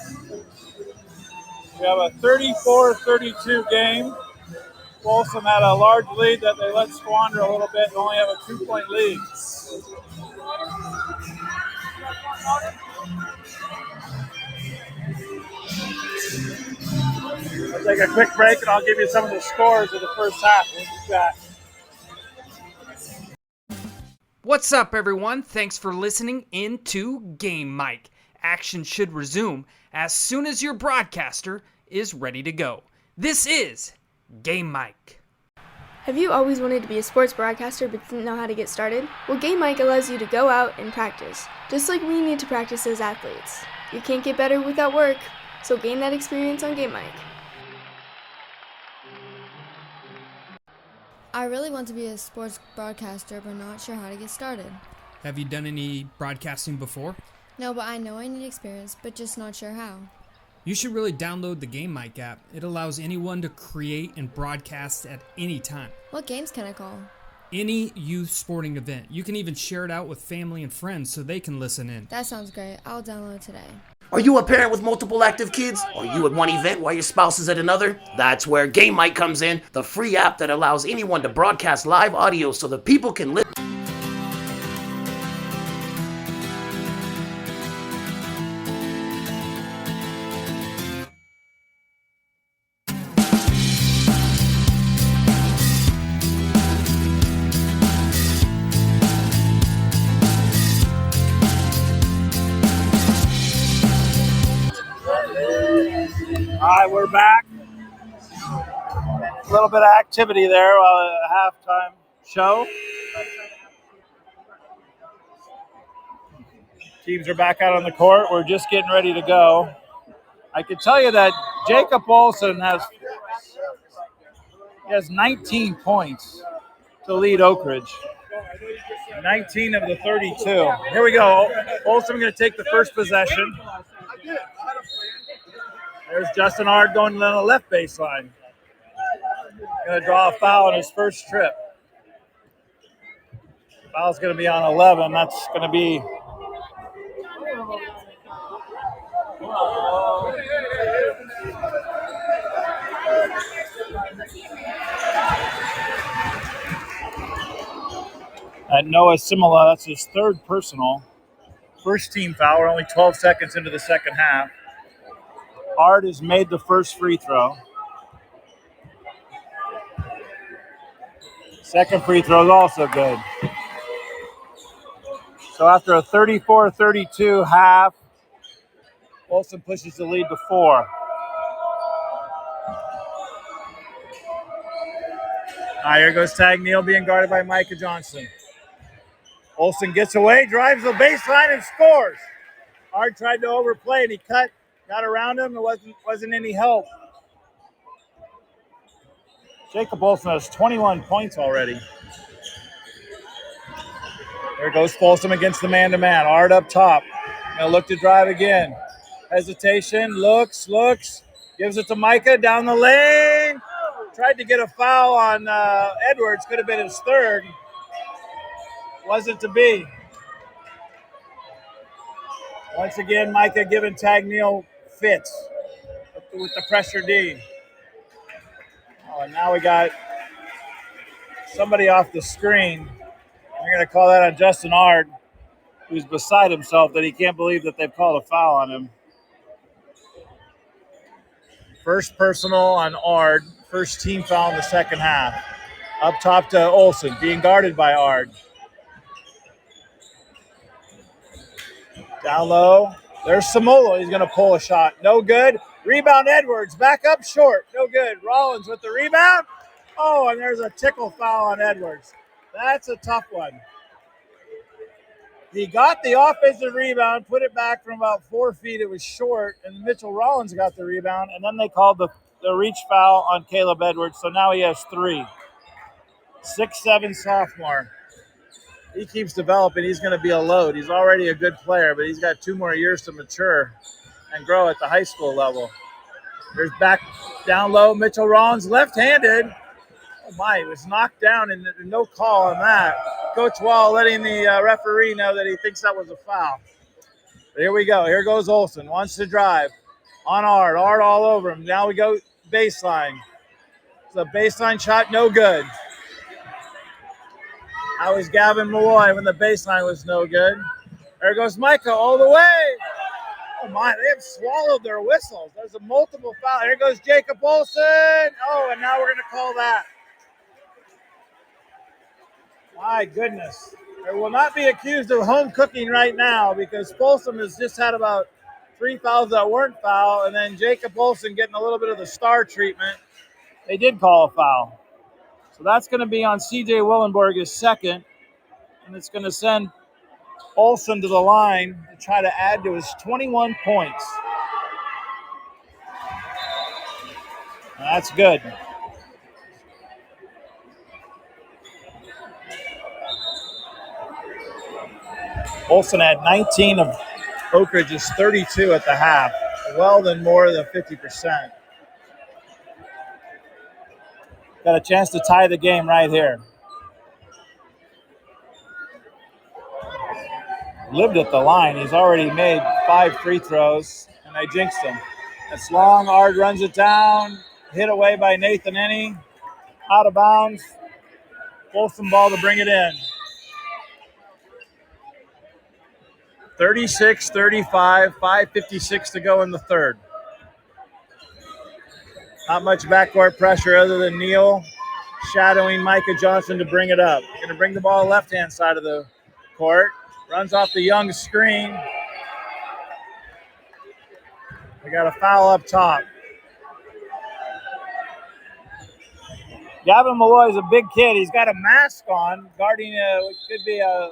We have a 34-32 game. Folsom had a large lead that they let squander a little bit and only have a 2-point lead. I'll take a quick break and I'll give you some of the scores of the first half. We'll be back. What's up, everyone? Thanks for listening in to Game Mike. Action should resume as soon as your broadcaster is ready to go. This is Game Mike. Have you always wanted to be a sports broadcaster but didn't know how to get started? Well, Game Mike allows you to go out and practice, just like we need to practice as athletes. You can't get better without work, so gain that experience on Game Mike. I really want to be a sports broadcaster, but not sure how to get started. Have you done any broadcasting before? No, but I know I need experience, but just not sure how. You should really download the Game Mike app. It allows anyone to create and broadcast at any time. What games can I call? Any youth sporting event. You can even share it out with family and friends so they can listen in. That sounds great. I'll download it today. Are you a parent with multiple active kids? Are you at one event while your spouse is at another? That's where Game Mike comes in, the free app that allows anyone to broadcast live audio so that people can listen. All right, we're back. A little bit of activity there while a halftime show. Teams are back out on the court. We're just getting ready to go. I can tell you that Jacob Olson has 19 points to lead Oak Ridge. 19 of the 32. Here we go. Folsom going to take the first possession. There's Justin Ard going to the left baseline. Going to draw a foul on his first trip. Foul's going to be on 11. That's going to be at Noah Simula. That's his third personal. First team foul. We're only 12 seconds into the second half. Ard has made the first free throw. Second free throw is also good. So after a 34-32 half, Folsom pushes the lead to 4. Here goes Tag Neal being guarded by Micah Johnson. Olson gets away, drives the baseline, and scores. Ard tried to overplay, and he got around him. It wasn't any help. Jacob Olson has 21 points already. There goes Folsom against the man-to-man. Ard up top. Gonna look to drive again. Hesitation, looks, gives it to Micah down the lane. Tried to get a foul on Edwards. Could have been his third. Wasn't to be. Once again, Micah giving Tag Neal fits with the pressure D. Oh, and now we got somebody off the screen. We're going to call that on Justin Ard, who's beside himself that he can't believe that they've called a foul on him. First personal on Ard. First team foul in the second half. Up top to Olson, being guarded by Ard. Down low. There's Samolo. He's going to pull a shot. No good. Rebound Edwards. Back up short. No good. Rollins with the rebound. Oh, and there's a tickle foul on Edwards. That's a tough one. He got the offensive rebound, put it back from about 4 feet. It was short, and Mitchell Rollins got the rebound, and then they called the reach foul on Caleb Edwards, so now he has 3. 6'7" sophomore. He keeps developing. He's going to be a load. He's already a good player, but he's got 2 more years to mature and grow at the high school level. There's back down low, Mitchell Rollins, left-handed. Oh, my, he was knocked down, and no call on that. Coach Wall letting the referee know that he thinks that was a foul. But here we go. Here goes Olson. Wants to drive. On Ard. Ard all over him. Now we go baseline. It's a baseline shot, no good. That was Gavin Malloy when the baseline was no good. There goes Micah all the way. Oh my, they have swallowed their whistles. There's a multiple foul. Here goes Jacob Olson. Oh, and now we're going to call that. My goodness. They will not be accused of home cooking right now because Folsom has just had about 3 fouls that weren't foul, and then Jacob Olson getting a little bit of the star treatment. They did call a foul. So that's going to be on CJ Willenborg, his second, and it's going to send Olson to the line to try to add to his 21 points. That's good. Olson had 19 of Oak Ridge's 32 at the half, well than more than 50%. Got a chance to tie the game right here. Lived at the line. He's already made 5 free throws, and they jinxed him. It's long. Ard runs it down. Hit away by Nathan Ennie. Out of bounds. Folsom ball to bring it in. 36-35, 5:56 to go in the third. Not much backcourt pressure other than Neal shadowing Micah Johnson to bring it up. Going to bring the ball left-hand side of the court. Runs off the Young screen. We got a foul up top. Gavin Malloy is a big kid. He's got a mask on, guarding what could be a.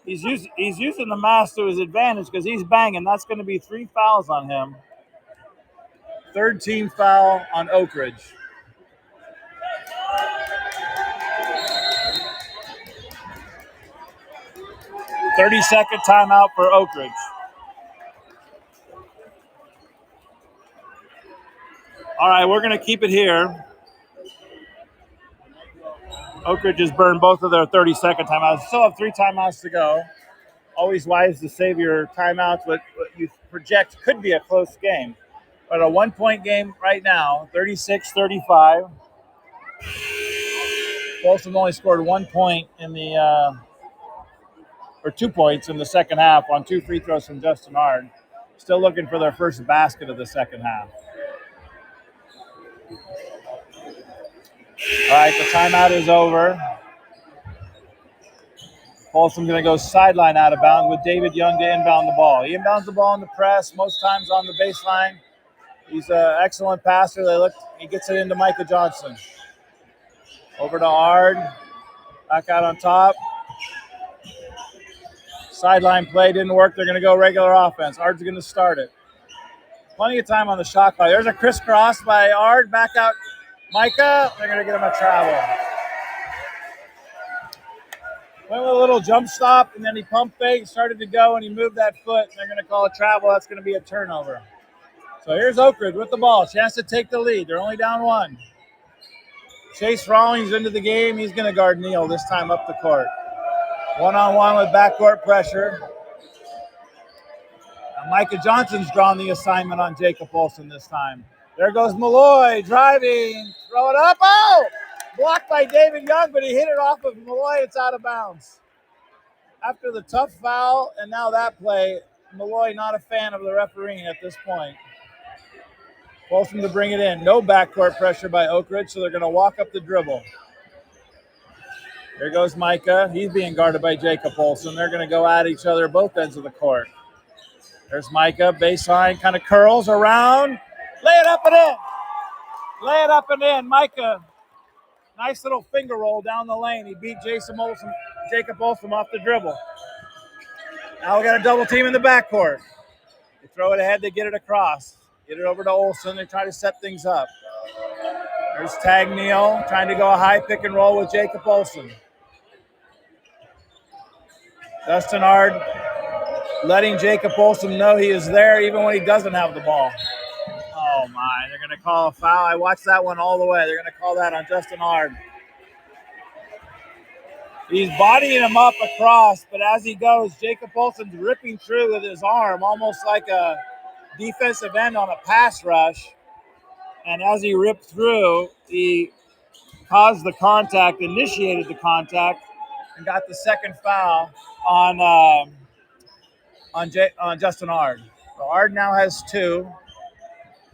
He's using the mask to his advantage because he's banging. That's going to be 3 fouls on him. Third team foul on Oak Ridge. "30-second timeout for Oak Ridge." All right, we're going to keep it here. Oak Ridge has burned both of their 30-second timeouts. Still have 3 timeouts to go. Always wise to save your timeouts, what you project could be a close game. But a 1-point game right now, 36-35. Folsom only scored 1 point in the, or 2 points in the second half on 2 free throws from Justin Ard. Still looking for their first basket of the second half. All right, the timeout is over. Folsom's going to go sideline out of bounds with David Young to inbound the ball. He inbounds the ball in the press, most times on the baseline. He's an excellent passer. He gets it into Micah Johnson. Over to Ard. Back out on top. Sideline play didn't work. They're going to go regular offense. Ard's going to start it. Plenty of time on the shot clock. There's a crisscross by Ard. Back out Micah. They're going to get him a travel. Went with a little jump stop, and then he pump fake, started to go, and he moved that foot. They're going to call a travel. That's going to be a turnover. So here's Oak Ridge with the ball. Chance to take the lead. They're only down 1. Chase Rawlings into the game. He's going to guard Neal this time up the court. 1-on-1 with backcourt pressure. Now Micah Johnson's drawn the assignment on Jacob Olson this time. There goes Malloy driving. Throw it up. Oh! Blocked by David Young, but he hit it off of Malloy. It's out of bounds. After the tough foul and now that play, Malloy not a fan of the refereeing at this point. Folsom to bring it in. No backcourt pressure by Oak Ridge, so they're going to walk up the dribble. Here goes Micah. He's being guarded by Jacob Olson. They're going to go at each other both ends of the court. There's Micah. Baseline kind of curls around. Lay it up and in. Lay it up and in. Micah. Nice little finger roll down the lane. He beat Jacob Olson off the dribble. Now we got a double team in the backcourt. They throw it ahead. They get it across. Get it over to Olson. They try to set things up. There's Tag Neal trying to go a high pick and roll with Jacob Olson. Justin Ard letting Jacob Olson know he is there even when he doesn't have the ball. Oh, my. They're going to call a foul. I watched that one all the way. They're going to call that on Justin Ard. He's bodying him up across, but as he goes, Jacob Olson's ripping through with his arm, almost like a defensive end on a pass rush. And as he ripped through, he caused the contact, initiated the contact, and got the second foul on Justin Ard. So Ard now has 2,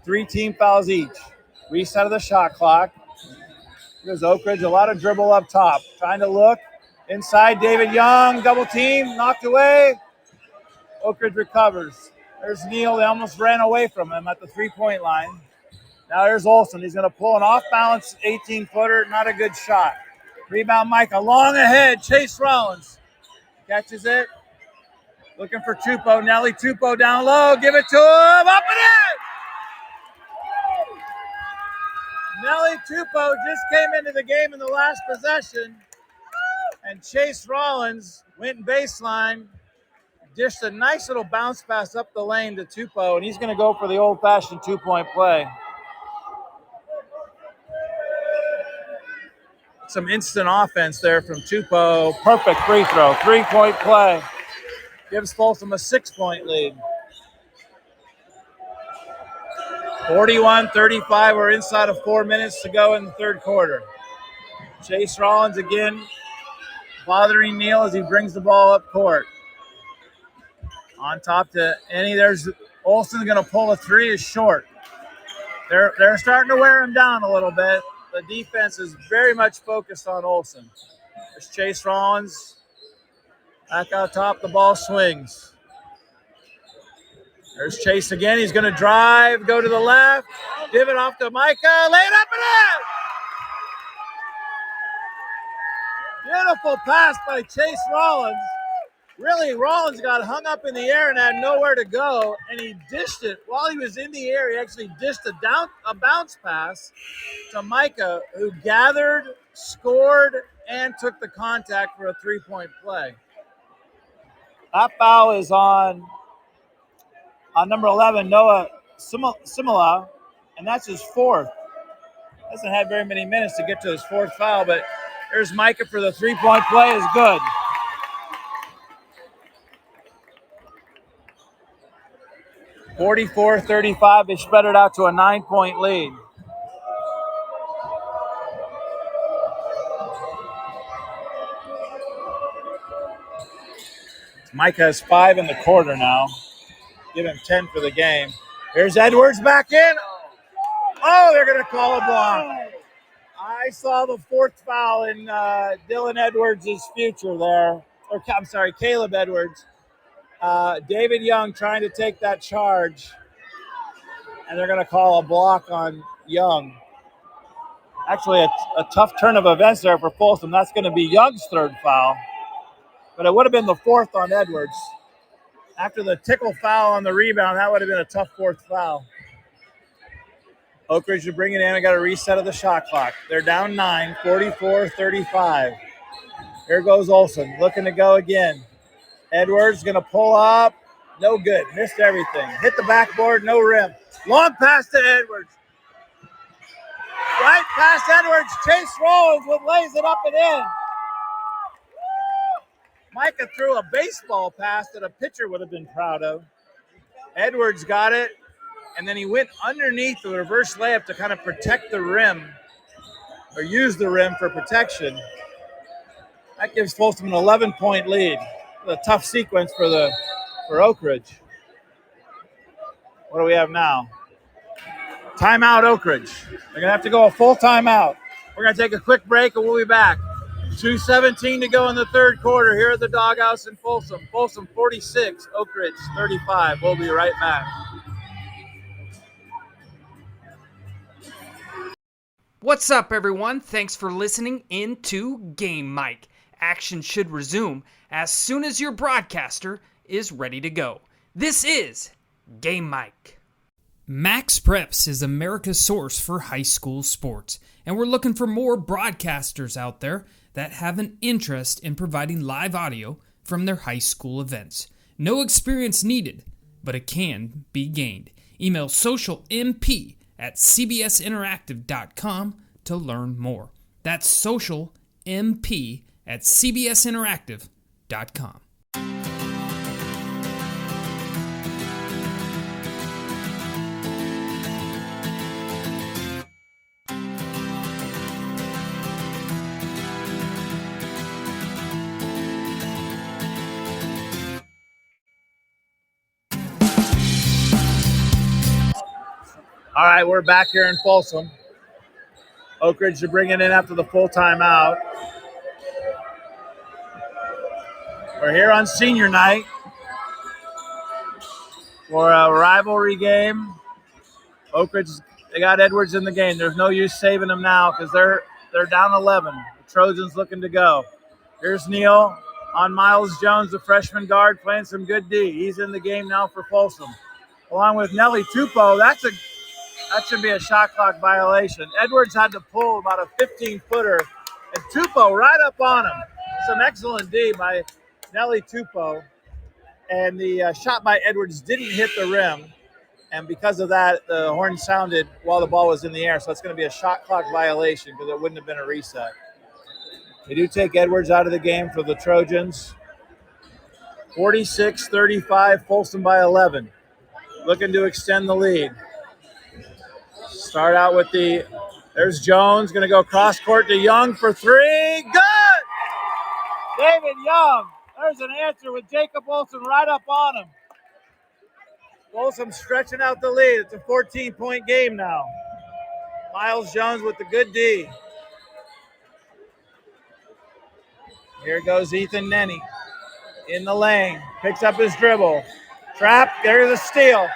3 team fouls each. Reset of the shot clock. Here's Oak Ridge, a lot of dribble up top. Trying to look. Inside, David Young, double team, knocked away. Oak Ridge recovers. There's Neal. They almost ran away from him at the three-point line. Now there's Olson. He's going to pull an off-balance 18-footer. Not a good shot. Rebound, Micah. Long ahead. Chase Rollins catches it. Looking for Tupou. Nelly Tupou down low. Give it to him. Up and in! Nelly Tupou just came into the game in the last possession. And Chase Rollins went baseline. Dished a nice little bounce pass up the lane to Tupou. And he's going to go for the old-fashioned 2-point play. Some instant offense there from Tupou. Perfect free throw. 3-point play. Gives Folsom a 6-point lead. 41-35. We're inside of 4 minutes to go in the third quarter. Chase Rollins again bothering Neal as he brings the ball up court. On top to Ennie. There's Olson's going to pull a 3. Is short. They're starting to wear him down a little bit. The defense is very much focused on Olson. There's Chase Rollins. Back out top, the ball swings. There's Chase again. He's going to drive, go to the left, give it off to Micah, lay it up and in! Beautiful pass by Chase Rollins. Really, Rollins got hung up in the air and had nowhere to go, and he dished it. While he was in the air, he actually dished a bounce pass to Micah, who gathered, scored, and took the contact for a 3-point play. That foul is on number 11, Noah Simula, and that's his 4th. Hasn't had very many minutes to get to his 4th foul, but there's Micah for the 3-point play. Is good. (44-35). They spread it out to a 9-point lead. Micah has 5 in the quarter now. Give him 10 for the game. Here's Edwards back in. Oh, they're going to call a block. I saw the 4th foul in Dylan Edwards' future there. I'm sorry, Caleb Edwards. David Young trying to take that charge. And they're going to call a block on Young. Actually, a tough turn of events there for Folsom. That's going to be Young's 3rd foul. But it would have been the 4th on Edwards. After the tickle foul on the rebound, that would have been a tough 4th foul. Oak Ridge to bring it in. I got a reset of the shot clock. They're down 9, 44-35. Here goes Olson, looking to go again. Edwards going to pull up. No good. Missed everything. Hit the backboard, no rim. Long pass to Edwards. Right past Edwards. Chase Rollins lays it up and in. Micah threw a baseball pass that a pitcher would have been proud of. Edwards got it, and then he went underneath the reverse layup to kind of protect the rim, or use the rim for protection. That gives Folsom an 11-point lead. A tough sequence for Oak Ridge. What do we have now? Timeout, Oak Ridge. They're going to have to go a full timeout. We're going to take a quick break, and we'll be back. 2:17 to go in the third quarter here at the Doghouse in Folsom. Folsom 46, Oak Ridge 35. We'll be right back. What's up, everyone? Thanks for listening in to Game Mike. Action should resume as soon as your broadcaster is ready to go. This is Game Mike. Max Preps is America's source for high school sports, and we're looking for more broadcasters out there that have an interest in providing live audio from their high school events. No experience needed, but it can be gained. Email socialmp@cbsinteractive.com to learn more. That's socialmp at cbsinteractive.com. All right, we're back here in Folsom. Oak Ridge to bring it in after the full timeout. We're here on senior night for a rivalry game. Oak Ridge, they got Edwards in the game. There's no use saving them now because they're down 11. The Trojans looking to go. Here's Neal on Miles Jones, the freshman guard, playing some good D. He's in the game now for Folsom. Along with Nelly Tupou, that should be a shot clock violation. Edwards had to pull about a 15-footer, and Tupou right up on him. Some excellent D by Nelly Tupou. And the shot by Edwards didn't hit the rim. And because of that, the horn sounded while the ball was in the air. So it's going to be a shot clock violation because it wouldn't have been a reset. They do take Edwards out of the game for the Trojans. 46-35, Folsom by 11. Looking to extend the lead. Start out with there's Jones, going to go cross court to Young for three. Good! David Young. There's an answer with Jacob Olson right up on him. Folsom stretching out the lead. It's a 14-point game now. Miles Jones with the good D. Here goes Ethan Nenny in the lane. Picks up his dribble. Trap. There's a steal.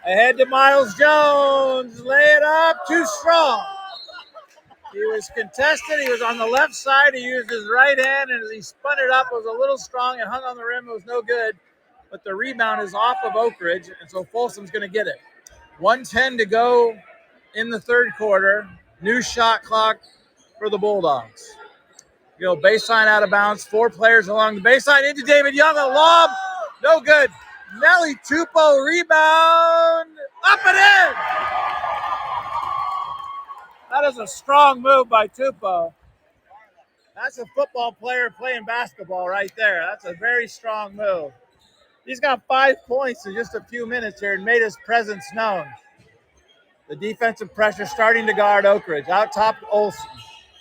Ahead to Miles Jones. Lay it up. Too strong. He was contested. He was on the left side. He used his right hand, and as he spun it up, it was a little strong. It hung on the rim. It was no good. But the rebound is off of Oak Ridge, and so Folsom's going to get it. 1:10 to go in the third quarter. New shot clock for the Bulldogs. Baseline out of bounds. 4 players along the baseline. Into David Young. A lob. No good. Nelly Tupou rebound. Up and in. That is a strong move by Tupou. That's a football player playing basketball right there. That's a very strong move. He's got 5 points in just a few minutes here and made his presence known. The defensive pressure starting to guard Oak Ridge. Out top, Olson.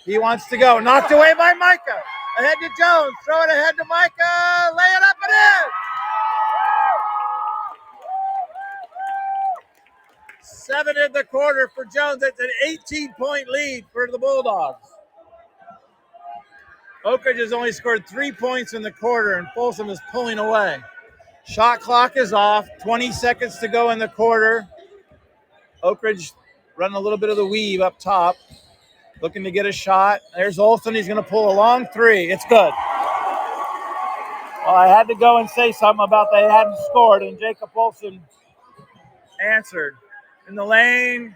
He wants to go. Knocked away by Micah. Ahead to Jones. Throw it ahead to Micah. Lay it up and in. 7 in the quarter for Jones. It's an 18-point lead for the Bulldogs. Oak Ridge has only scored 3 points in the quarter, and Folsom is pulling away. Shot clock is off. 20 seconds to go in the quarter. Oak Ridge running a little bit of the weave up top. Looking to get a shot. There's Olson. He's going to pull a long 3. It's good. Well, I had to go and say something about they hadn't scored, and Jacob Olson answered. In the lane,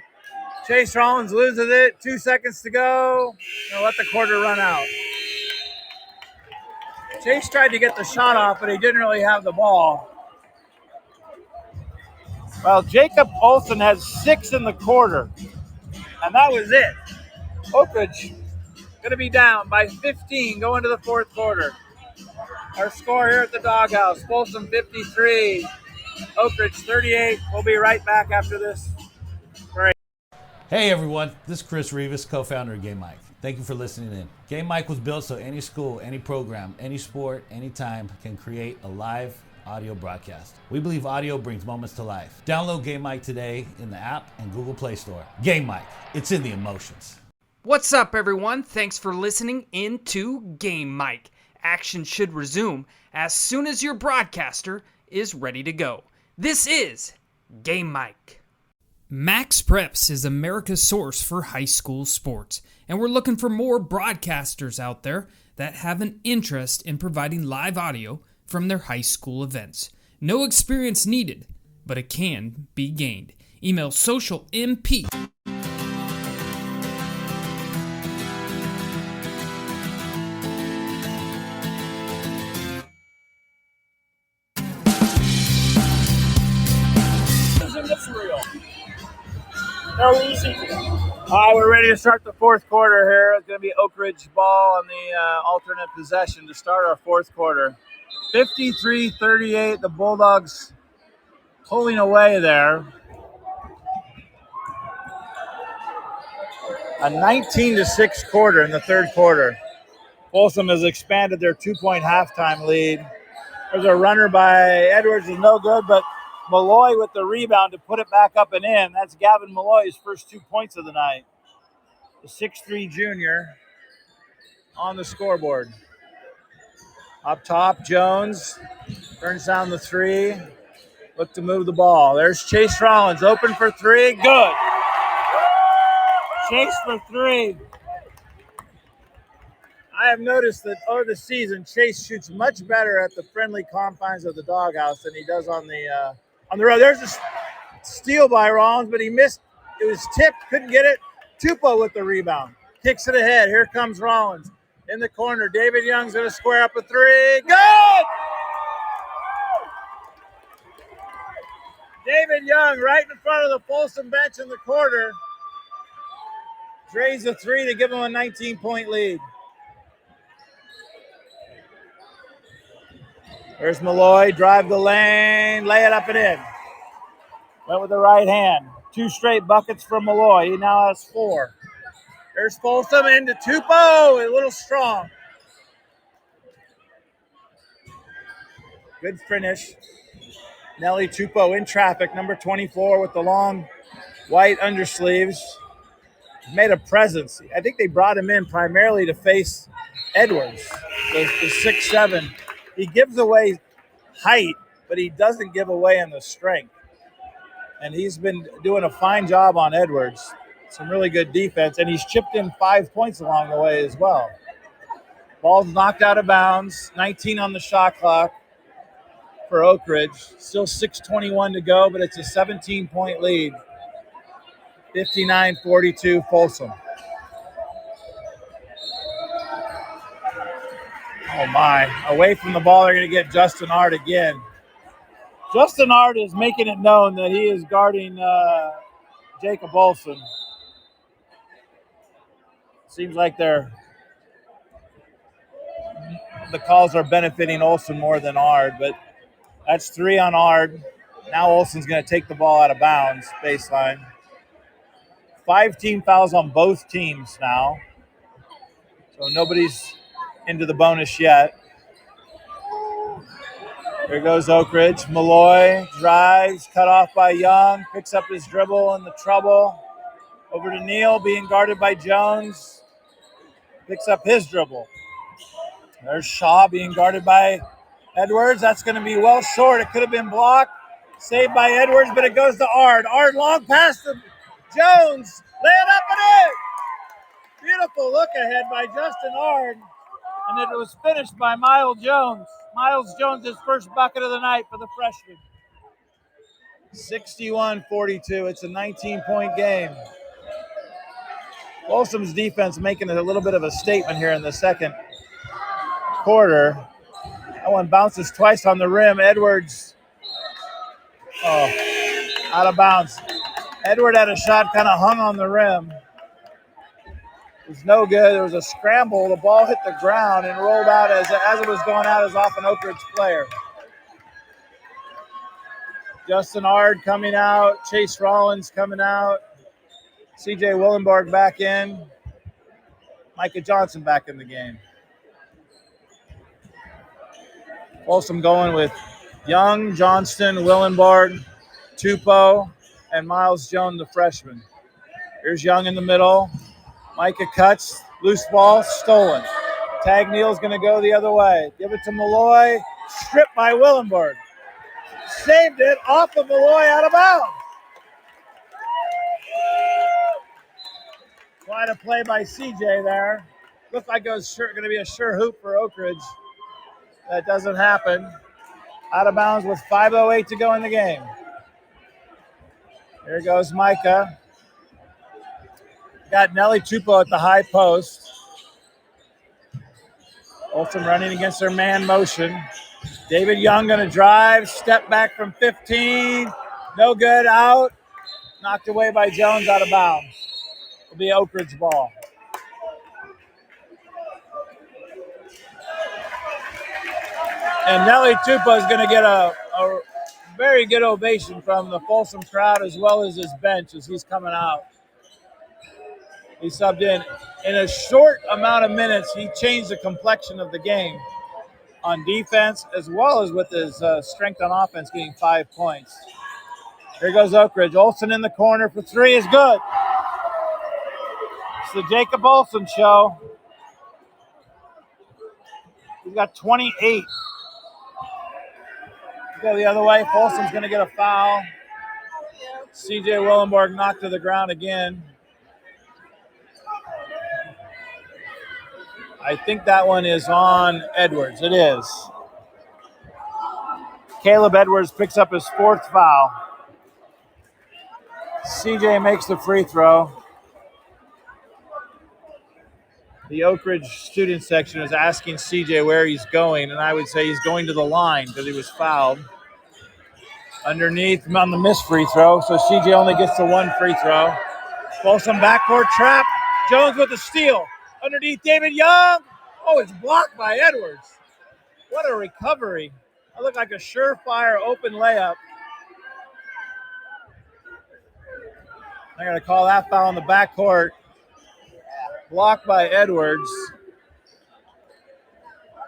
Chase Rollins loses it. 2 seconds to go. Gonna let the quarter run out. Chase tried to get the shot off, but he didn't really have the ball. Well, Jacob Olson has 6 in the quarter, and that was it. Oak Ridge going to be down by 15 going to the fourth quarter. Our score here at the Doghouse, Folsom 53, Oak Ridge 38. We'll be right back after this break. Hey everyone, this is Chris Rivas, co-founder of Game Mike. Thank you for listening in. Game Mike was built so any school, any program, any sport, anytime can create a live audio broadcast. We believe audio brings moments to life. Download Game Mike today in the app and Google Play Store. Game Mike, it's in the emotions. What's up, everyone? Thanks for listening in to Game Mike. Action should resume as soon as your broadcaster is ready to go. This is Game Mike. Max Preps is America's source for high school sports, and we're looking for more broadcasters out there that have an interest in providing live audio from their high school events. No experience needed, but it can be gained. Email socialmp. All right, we're ready to start the fourth quarter here. It's going to be Oak Ridge ball on the alternate possession to start our fourth quarter. 53-38, the Bulldogs pulling away there. A 19-6 quarter in the third quarter. Folsom has expanded their 2-point halftime lead. There's a runner by Edwards, is no good, but Malloy with the rebound to put it back up and in. That's Gavin Malloy's first 2 points of the night. The 6'3 junior on the scoreboard. Up top, Jones turns down the three. Look to move the ball. There's Chase Rollins, open for three. Good. Chase for three. I have noticed that over the season, Chase shoots much better at the friendly confines of the doghouse than he does on the road. There's a steal by Rollins, but he missed. It was tipped, couldn't get it. Tupou with the rebound. Kicks it ahead. Here comes Rollins. In the corner, David Young's going to square up a three. Good! David Young right in front of the Folsom bench in the quarter. Drains a three to give him a 19-point lead. There's Malloy, drive the lane, lay it up and in. Went with the right hand. 2 straight buckets from Malloy. He now has 4. There's Folsom into Tupou, a little strong. Good finish. Nelly Tupou in traffic, number 24 with the long white undersleeves. Made a presence. I think they brought him in primarily to face Edwards, the 6'7". He gives away height, but he doesn't give away in the strength. And he's been doing a fine job on Edwards. Some really good defense, and he's chipped in 5 points along the way as well. Ball's knocked out of bounds, 19 on the shot clock for Oak Ridge. Still 6:21 to go, but it's a 17-point lead. 59-42 Folsom. Oh my, away from the ball, they're going to get Justin Ard again. Justin Ard is making it known that he is guarding Jacob Olson. Seems like the calls are benefiting Olson more than Ard, but that's 3 on Ard. Now Olson's going to take the ball out of bounds, baseline. 5 team fouls on both teams now. So nobody's into the bonus yet. There goes Oak Ridge. Malloy drives, cut off by Young, picks up his dribble in the trouble. Over to Neal, being guarded by Jones. Picks up his dribble. There's Shaw being guarded by Edwards. That's going to be well short. It could have been blocked. Saved by Edwards, but it goes to Ard. Ard long pass to Jones. Lay it up and in. Beautiful look ahead by Justin Ard. And it was finished by Miles Jones. Miles Jones, his first bucket of the night for the freshman. 61-42. It's a 19-point game. Folsom's defense making a little bit of a statement here in the second quarter. That one bounces twice on the rim. Edwards, out of bounds. Edward had a shot kind of hung on the rim. It was no good. There was a scramble. The ball hit the ground and rolled out as it was going out as off an Oak Ridge player. Justin Ard coming out. Chase Rollins coming out. C.J. Willenborg back in. Micah Johnson back in the game. Folsom going with Young, Johnston, Willenborg, Tupou, and Miles Jones, the freshman. Here's Young in the middle. Micah cuts. Loose ball, stolen. Tag Neal's going to go the other way. Give it to Malloy. Stripped by Willenborg. Saved it off of Malloy out of bounds. Quite a play by CJ there. Looked like it was going to be a sure hoop for Oak Ridge. That doesn't happen. Out of bounds with 5:08 to go in the game. Here goes Micah. Got Nelly Tupou at the high post. Folsom running against their man motion. David Young going to drive. Step back from 15. No good. Out. Knocked away by Jones, out of bounds. It'll be Oak Ridge ball. And Nelly Tupa is going to get a very good ovation from the Folsom crowd as well as his bench as he's coming out. He subbed in. In a short amount of minutes, he changed the complexion of the game on defense as well as with his strength on offense, getting 5 points. Here goes Oak Ridge. Olson in the corner for three is good. It's the Jacob Olson show. He's got 28. Go the other way. Folsom's going to get a foul. CJ Willenborg knocked to the ground again. I think that one is on Edwards. It is. Caleb Edwards picks up his fourth foul. CJ makes the free throw. The Oak Ridge student section is asking CJ where he's going, and I would say he's going to the line because he was fouled. Underneath on the missed free throw, so CJ only gets the one free throw. Folsom backcourt trap. Jones with the steal. Underneath David Young. Oh, it's blocked by Edwards. What a recovery. That looked like a surefire open layup. They're going to call that foul in the backcourt. Blocked by Edwards.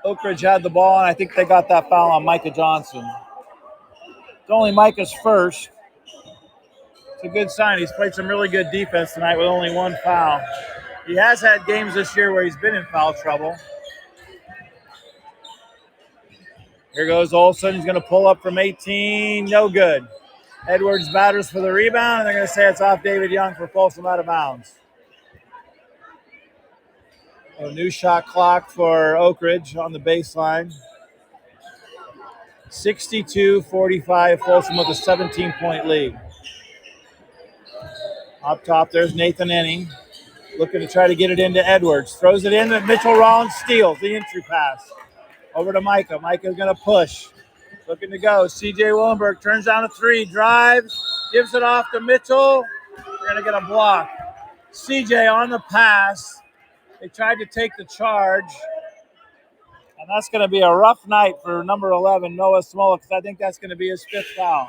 Oak Ridge had the ball, and I think they got that foul on Micah Johnson. It's only Micah's first. It's a good sign. He's played some really good defense tonight with only one foul. He has had games this year where he's been in foul trouble. Here goes Olson. He's going to pull up from 18. No good. Edwards batters for the rebound, and they're going to say it's off David Young for Folsom out of bounds. A new shot clock for Oak Ridge on the baseline. 62-45, Folsom with a 17-point lead. Up top, there's Nathan Enning. Looking to try to get it into Edwards. Throws it in, and Mitchell Rollins steals the entry pass. Over to Micah. Micah's going to push. Looking to go. CJ Willenberg turns down a three, drives, gives it off to Mitchell. We're going to get a block. CJ on the pass. They tried to take the charge. And that's going to be a rough night for number 11, Noah Smola, because I think that's going to be his fifth foul.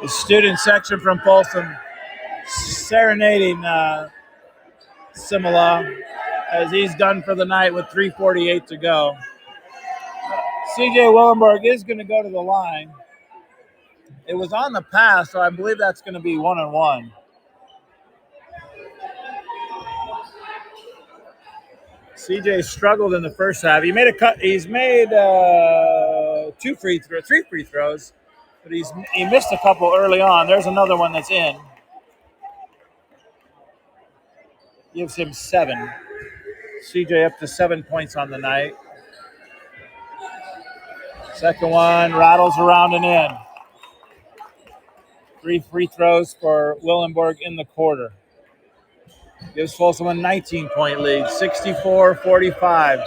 The student section from Folsom serenading Simola as he's done for the night with 3:48 to go. CJ Willenberg is going to go to the line. It was on the pass, so I believe that's going to be 1-on-1. CJ struggled in the first half. He made a cut. He's made three free throws, but he missed a couple early on. There's another one that's in. Gives him 7. CJ up to 7 points on the night. Second one rattles around and in. 3 free throws for Willenborg in the quarter. Gives Folsom a 19-point lead, 64-45.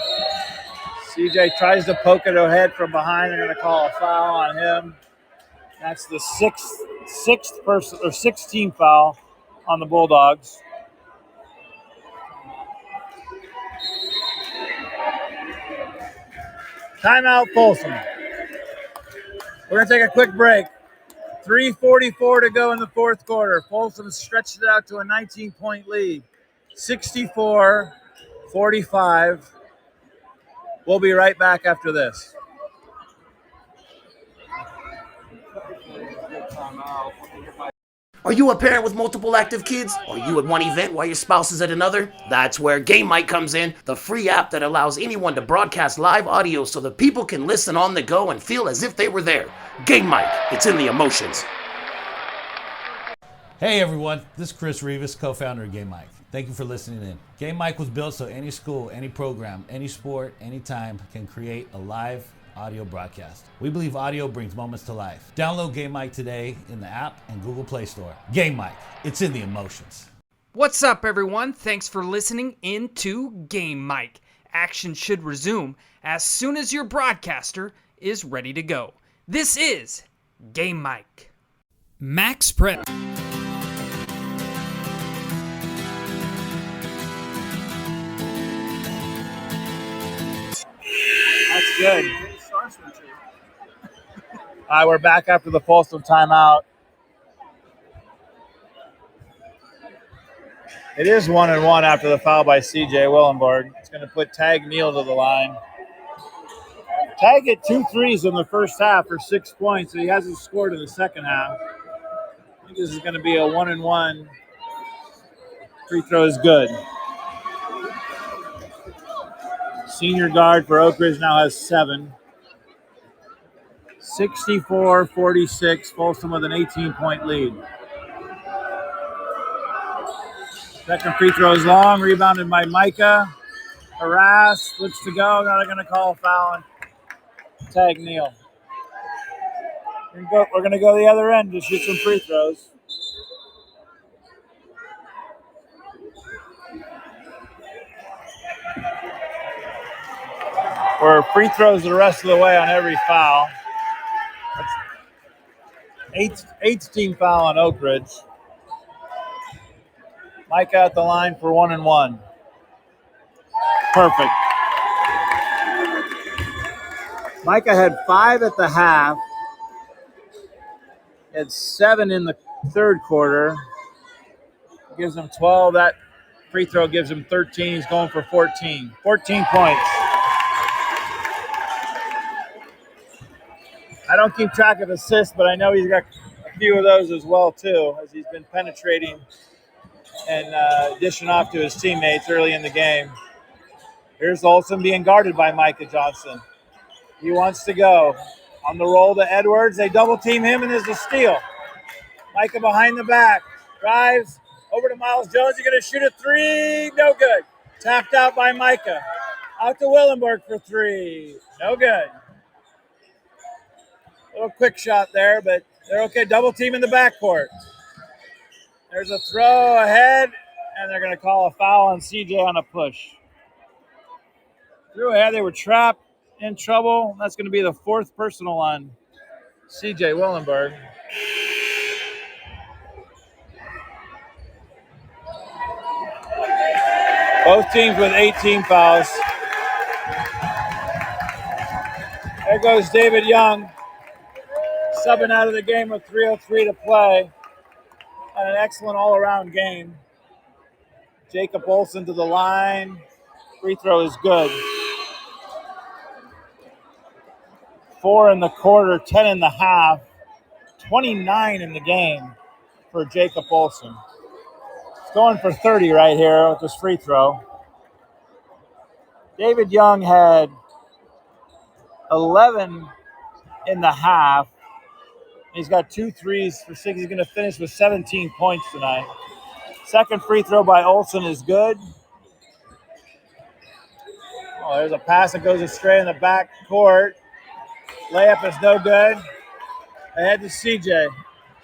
CJ tries to poke it ahead from behind. They're going to call a foul on him. That's the sixth team foul on the Bulldogs. Timeout, Folsom. We're going to take a quick break. 3:44 to go in the fourth quarter. Folsom stretched it out to a 19-point lead. 64-45. We'll be right back after this. Are you a parent with multiple active kids? Are you at one event while your spouse is at another? That's where Game Mic comes in, the free app that allows anyone to broadcast live audio so that people can listen on the go and feel as if they were there. Game Mic, it's in the emotions. Hey everyone, this is Chris Rivas, co-founder of Game Mic. Thank you for listening in. Game Mic was built so any school, any program, any sport, anytime can create a live audio broadcast. We believe audio brings moments to life. Download Game Mic today in the app and Google Play Store. Game Mic, it's in the emotions. What's up, everyone? Thanks for listening in to Game Mike. Action should resume as soon as your broadcaster is ready to go. This is Game Mike. Max Prep. That's good. All right, we're back after the Folsom timeout. It is 1-1 after the foul by C.J. Willenborg. It's going to put Tag Neal to the line. Tag hit 2 threes in the first half for 6 points, and he hasn't scored in the second half. I think this is going to be a 1-1. Free throw is good. Senior guard for Oak Ridge now has 7. 64-46, Folsom with an 18-point lead. Second free throw is long, rebounded by Micah. Harassed, looks to go. Now they're going to call a foul and Tag Neal. We're going to go the other end to shoot some free throws. Or free throws the rest of the way on every foul. That's eighth team foul on Oak Ridge. Micah at the line for 1-1. Perfect. Micah had 5 at the half. Had 7 in the third quarter. Gives him 12. That free throw gives him 13. He's going for 14. 14 points. I don't keep track of assists, but I know he's got a few of those as well, too, as he's been penetrating and dishing off to his teammates early in the game. Here's Olsen being guarded by Micah Johnson. He wants to go. On the roll to Edwards. They double team him, and there's a steal. Micah behind the back. Drives over to Miles Jones. He's going to shoot a 3. No good. Tapped out by Micah. Out to Willenborg for 3. No good. Little quick shot there, but they're okay. Double team in the backcourt. There's a throw ahead, and they're going to call a foul on CJ on a push. Threw ahead. They were trapped, in trouble. That's going to be the 4th personal on CJ Willenborg. Both teams with 18 fouls. There goes David Young, subbing out of the game with 3:03 to play. And an excellent all-around game. Jacob Olsen to the line. Free throw is good. 4 in the quarter, 10 in the half, 29 in the game for Jacob Olsen. He's going for 30 right here with this free throw. David Young had 11 in the half. He's got 2 threes for 6. He's going to finish with 17 points tonight. Second free throw by Olsen is good. Oh, there's a pass that goes astray in the back court. Layup is no good. Ahead to CJ.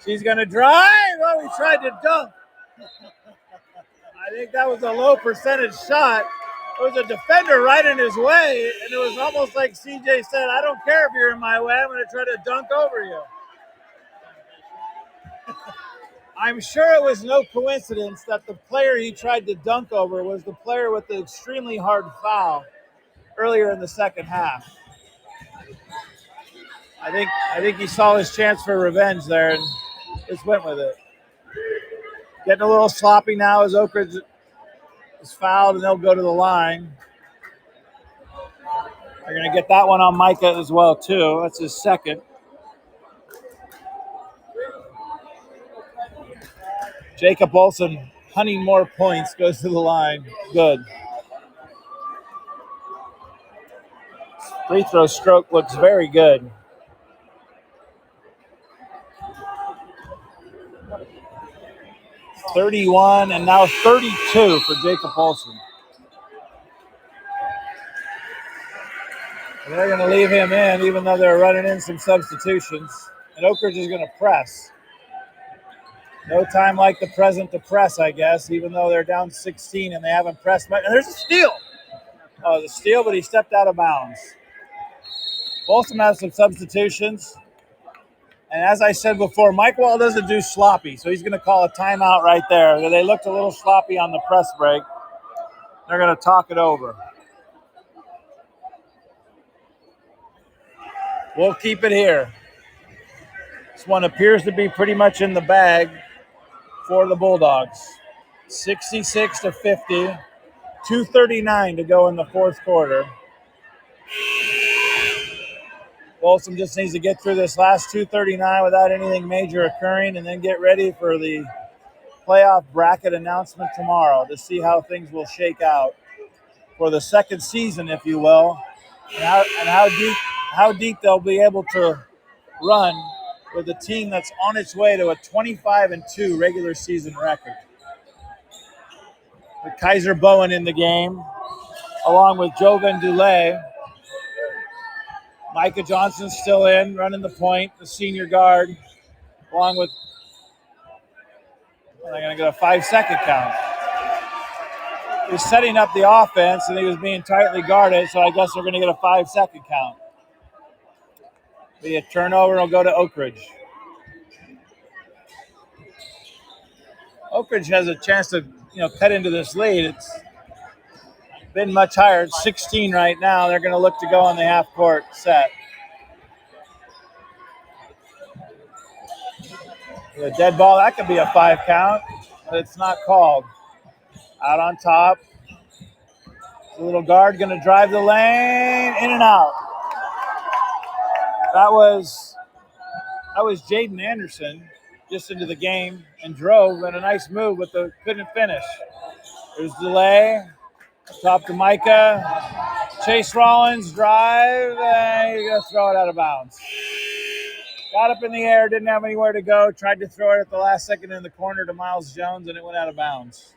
She's going to drive. Oh, he tried to dunk. I think that was a low percentage shot. There was a defender right in his way, and it was almost like CJ said, I don't care if you're in my way. I'm going to try to dunk over you. I'm sure it was no coincidence that the player he tried to dunk over was the player with the extremely hard foul earlier in the second half. I think he saw his chance for revenge there and just went with it. Getting a little sloppy now as Oak Ridge is fouled, and they'll go to the line. They're going to get that one on Micah as well, too. That's his second. Jacob Olsen, hunting more points, goes to the line. Good. Free throw stroke looks very good. .31 and now 32 for Jacob Olsen. And they're going to leave him in, even though they're running in some substitutions. And Oak Ridge is going to press. No time like the present to press, I guess, even though they're down 16 and they haven't pressed much. And there's a steal. Oh, the steal, but he stepped out of bounds. Folsom has some substitutions. And as I said before, Mike Wall doesn't do sloppy, so he's going to call a timeout right there. They looked a little sloppy on the press break. They're going to talk it over. We'll keep it here. This one appears to be pretty much in the bag for the Bulldogs. 66 to 50, 2:39 to go in the fourth quarter. Folsom just needs to get through this last 2:39 without anything major occurring and then get ready for the playoff bracket announcement tomorrow to see how things will shake out for the second season, if you will, and how deep they'll be able to run with a team that's on its way to a 25-2 regular season record. With Kaiser Bowen in the game, along with Jovan Dulé. Micah Johnson's still in, running the point, the senior guard, along with, they're going to get a 5-second count. He was setting up the offense, and he was being tightly guarded, so I guess they're going to get a 5-second count. Be a turnover, and it'll go to Oak Ridge. Oak Ridge has a chance to, cut into this lead. It's been much higher. It's 16 right now. They're going to look to go on the half-court set. The dead ball, that could be a 5 count, but it's not called. Out on top. The little guard going to drive the lane, in and out. That was Jaden Anderson just into the game and drove, and a nice move, but couldn't finish. There's delay. Top to Micah. Chase Rollins, drive, and he's going to throw it out of bounds. Got up in the air, didn't have anywhere to go, tried to throw it at the last second in the corner to Miles Jones, and it went out of bounds.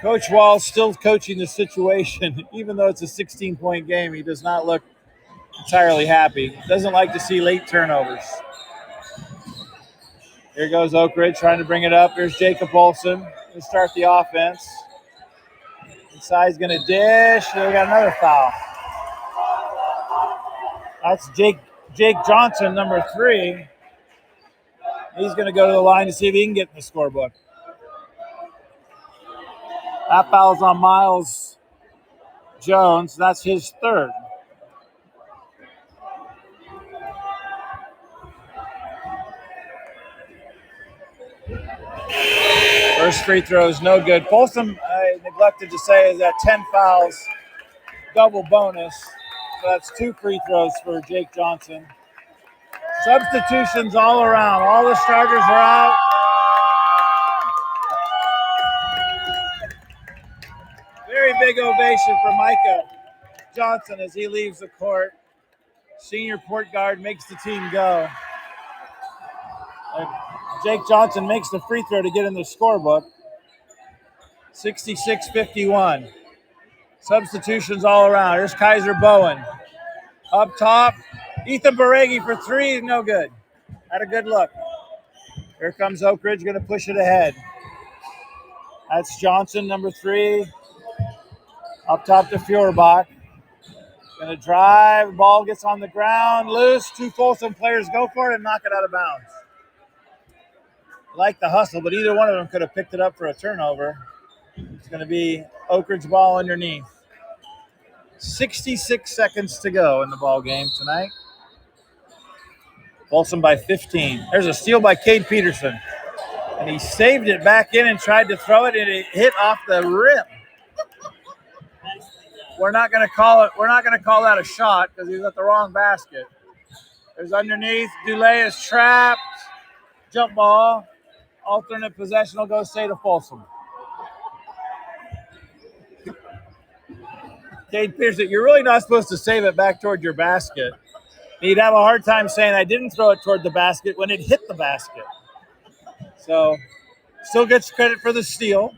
Coach Wall's still coaching the situation. Even though it's a 16-point game, he does not look entirely happy. Doesn't like to see late turnovers. Here goes Oak Ridge trying to bring it up. Here's Jacob Olson to start the offense. Inside's going to dish. We got another foul. That's Jake Johnson, number 3. He's going to go to the line to see if he can get in the scorebook. That foul's on Miles Jones. That's his 3rd. First free throw is no good. Folsom, I neglected to say, is at 10 fouls, double bonus. So that's 2 free throws for Jake Johnson. Substitutions all around. All the starters are out. Very big ovation for Micah Johnson as he leaves the court. Senior point guard makes the team go. Jake Johnson makes the free throw to get in the scorebook. 66-51. Substitutions all around. Here's Kaiser Bowen. Up top, Ethan Baregi for 3, no good. Had a good look. Here comes Oak Ridge, going to push it ahead. That's Johnson, number 3. Up top to Feuerbach. Going to drive. Ball gets on the ground. Loose. 2 Folsom players go for it and knock it out of bounds. Like the hustle, but either one of them could have picked it up for a turnover. It's going to be Oak Ridge ball underneath. 66 seconds to go in the ball game tonight. Folsom by 15. There's a steal by Cade Peterson. And he saved it back in and tried to throw it, and it hit off the rim. We're not going to call that a shot because he's at the wrong basket. There's underneath. Dulé is trapped. Jump ball. Alternate possession will go stay to Folsom. Cade Pearson, you're really not supposed to save it back toward your basket. You'd have a hard time saying I didn't throw it toward the basket when it hit the basket. So, still gets credit for the steal.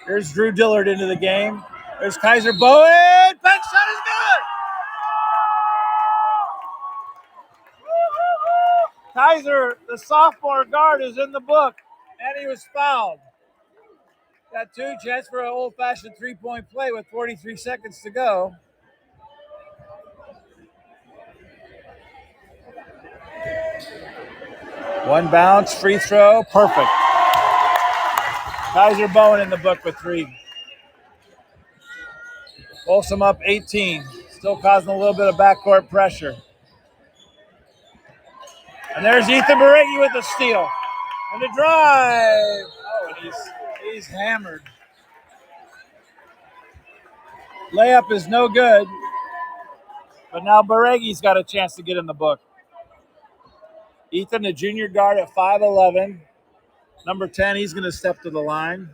Here's Drew Dillard into the game. There's Kaiser Bowen. Back shot is good. Kaiser, the sophomore guard, is in the book, and he was fouled. Got two, chance for an old-fashioned three-point play with 43 seconds to go. One bounce, free throw, perfect. Kaiser Bowen in the book with three. Folsom up 18, still causing a little bit of backcourt pressure. And there's Ethan Baregi with the steal. And the drive. Oh, and he's hammered. Layup is no good. But now Baregi's got a chance to get in the book. Ethan, the junior guard at 5'11". Number 10, he's going to step to the line.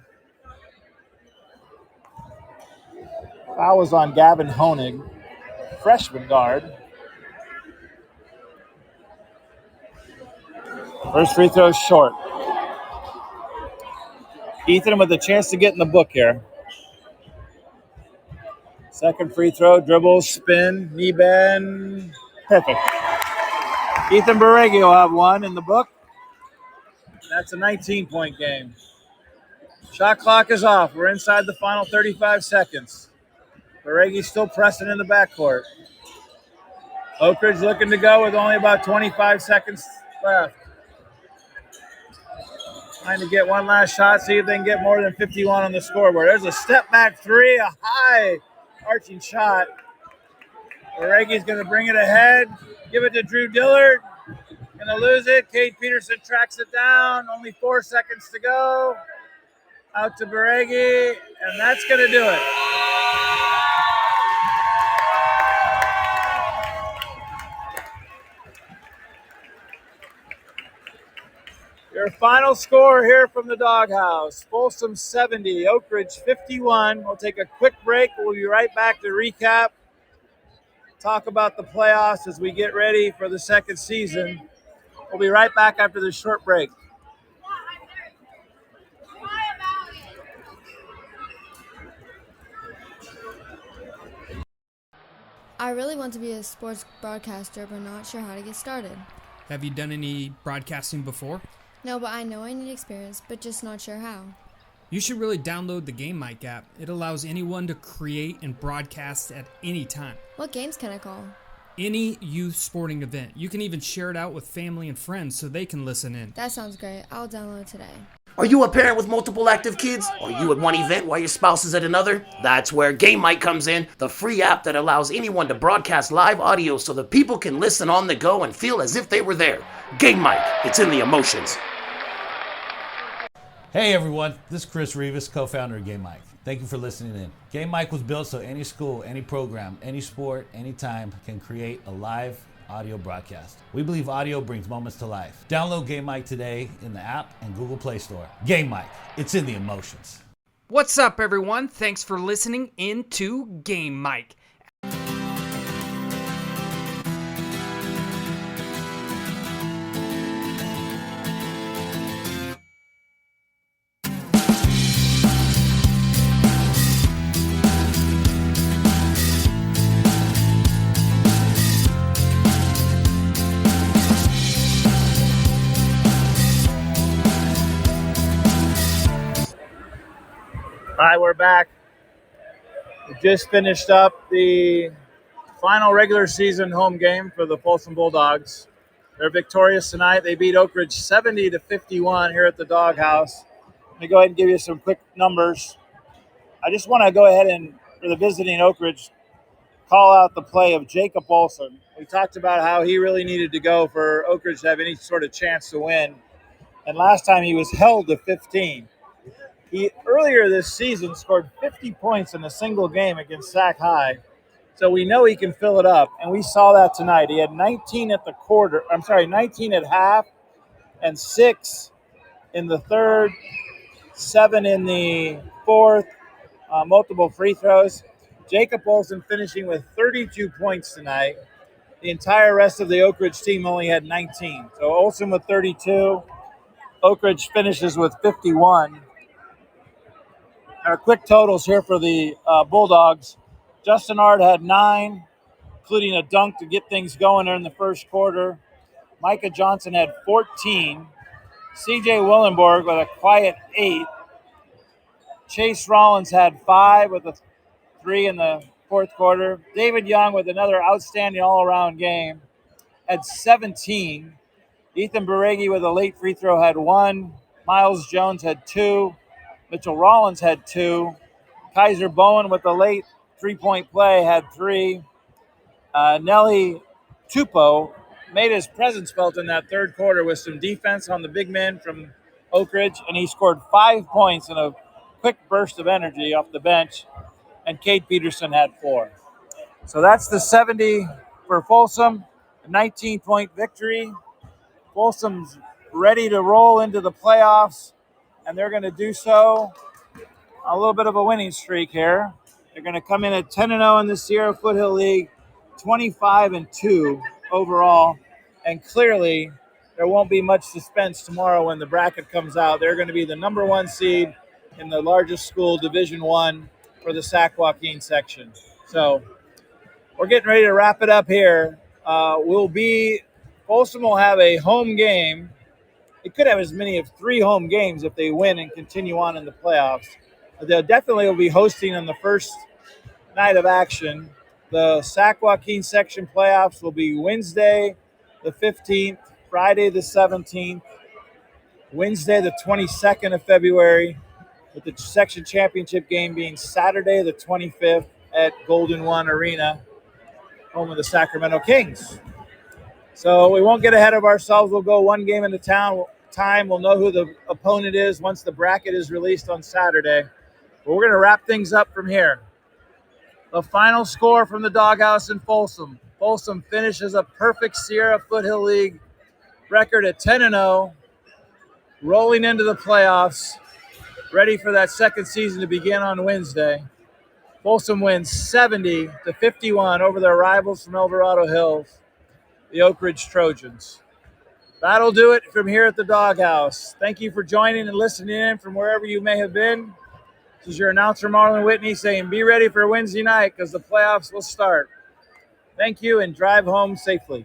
Foul was on Gavin Honig, freshman guard. First free throw is short. Ethan with a chance to get in the book here. Second free throw, dribble, spin, knee bend. Perfect. Ethan Baregi will have one in the book. That's a 19-point game. Shot clock is off. We're inside the final 35 seconds. Baregi's still pressing in the backcourt. Oak Ridge looking to go with only about 25 seconds left. Trying to get one last shot, see if they can get more than 51 on the scoreboard. There's a step back three, a high arching shot. Baregi's going to bring it ahead, give it to Drew Dillard. Going to lose it. Cade Peterson tracks it down. Only 4 seconds to go. Out to Baregi, and that's going to do it. Your final score here from the Doghouse. Folsom 70, Oak Ridge 51. We'll take a quick break. We'll be right back to recap, talk about the playoffs as we get ready for the second season. We'll be right back after this short break. I really want to be a sports broadcaster, but not sure how to get started. Have you done any broadcasting before? No, but I know I need experience, but just not sure how. You should really download the Game Mic app. It allows anyone to create and broadcast at any time. What games can I call? Any youth sporting event. You can even share it out with family and friends so they can listen in. That sounds great. I'll download today. Are you a parent with multiple active kids? Are you at one event while your spouse is at another? That's where Game Mic comes in, the free app that allows anyone to broadcast live audio so that people can listen on the go and feel as if they were there. Game Mic, it's in the emotions. Hey everyone, this is Chris Rivas, co-founder of Game Mic. Thank you for listening in. Game Mic was built so any school, any program, any sport, anytime can create a live audio broadcast. We believe audio brings moments to life. Download Game Mic today in the app and Google Play Store. Game Mic, it's in the emotions. What's up, everyone? Thanks for listening into Game Mic. All right, we're back. We just finished up the final regular season home game for the Folsom Bulldogs. They're victorious tonight. They beat Oak Ridge 70-51 here at the Doghouse. Let me go ahead and give you some quick numbers. I just want to go ahead and, for the visiting Oak Ridge, call out the play of Jacob Olson. We talked about how he really needed to go for Oak Ridge to have any sort of chance to win. And last time he was held to 15. He earlier this season scored 50 points in a single game against Sac High. So we know he can fill it up, and we saw that tonight. He had 19 at 19 at half, and 6 in the third, 7 in the fourth, multiple free throws. Jacob Olson finishing with 32 points tonight. The entire rest of the Oak Ridge team only had 19. So Olson with 32. Oak Ridge finishes with 51. Our quick totals here for the Bulldogs. Justin Ard had 9, including a dunk to get things going there in the first quarter. Micah Johnson had 14. CJ Willenborg with a quiet 8. Chase Rollins had 5 with a 3 in the fourth quarter. David Young with another outstanding all-around game had 17. Ethan Beregi with a late free throw had 1. Miles Jones had 2. Mitchell Rollins had 2. Kaiser Bowen with a late three-point play had 3. Nelly Tupou made his presence felt in that third quarter with some defense on the big men from Oak Ridge, and he scored 5 points in a quick burst of energy off the bench, and Cade Peterson had 4. So that's the 70 for Folsom, a 19-point victory. Folsom's ready to roll into the playoffs, and they're going to do so a little bit of a winning streak here. They're going to come in at 10-0 in the Sierra Foothill League, 25-2 overall, and clearly there won't be much suspense tomorrow when the bracket comes out. They're going to be the number 1 seed in the largest school, Division I, for the Sac Joaquin section. So we're getting ready to wrap it up here. Folsom will have a home game. It could have as many as 3 home games if they win and continue on in the playoffs. They definitely will be hosting on the first night of action. The Sac Joaquin section playoffs will be Wednesday the 15th, Friday the 17th, Wednesday the 22nd of February, with the section championship game being Saturday the 25th at Golden One Arena, home of the Sacramento Kings. So we won't get ahead of ourselves. We'll go one game at a time. We'll know who the opponent is once the bracket is released on Saturday. But we're going to wrap things up from here. The final score from the doghouse in Folsom. Folsom finishes a perfect Sierra Foothill League record at 10-0, rolling into the playoffs, ready for that second season to begin on Wednesday. Folsom wins 70-51 over their rivals from El Dorado Hills, the Oak Ridge Trojans. That'll do it from here at the doghouse. Thank you for joining and listening in from wherever you may have been. This is your announcer, Marlon Whitney, saying be ready for Wednesday night because the playoffs will start. Thank you and drive home safely.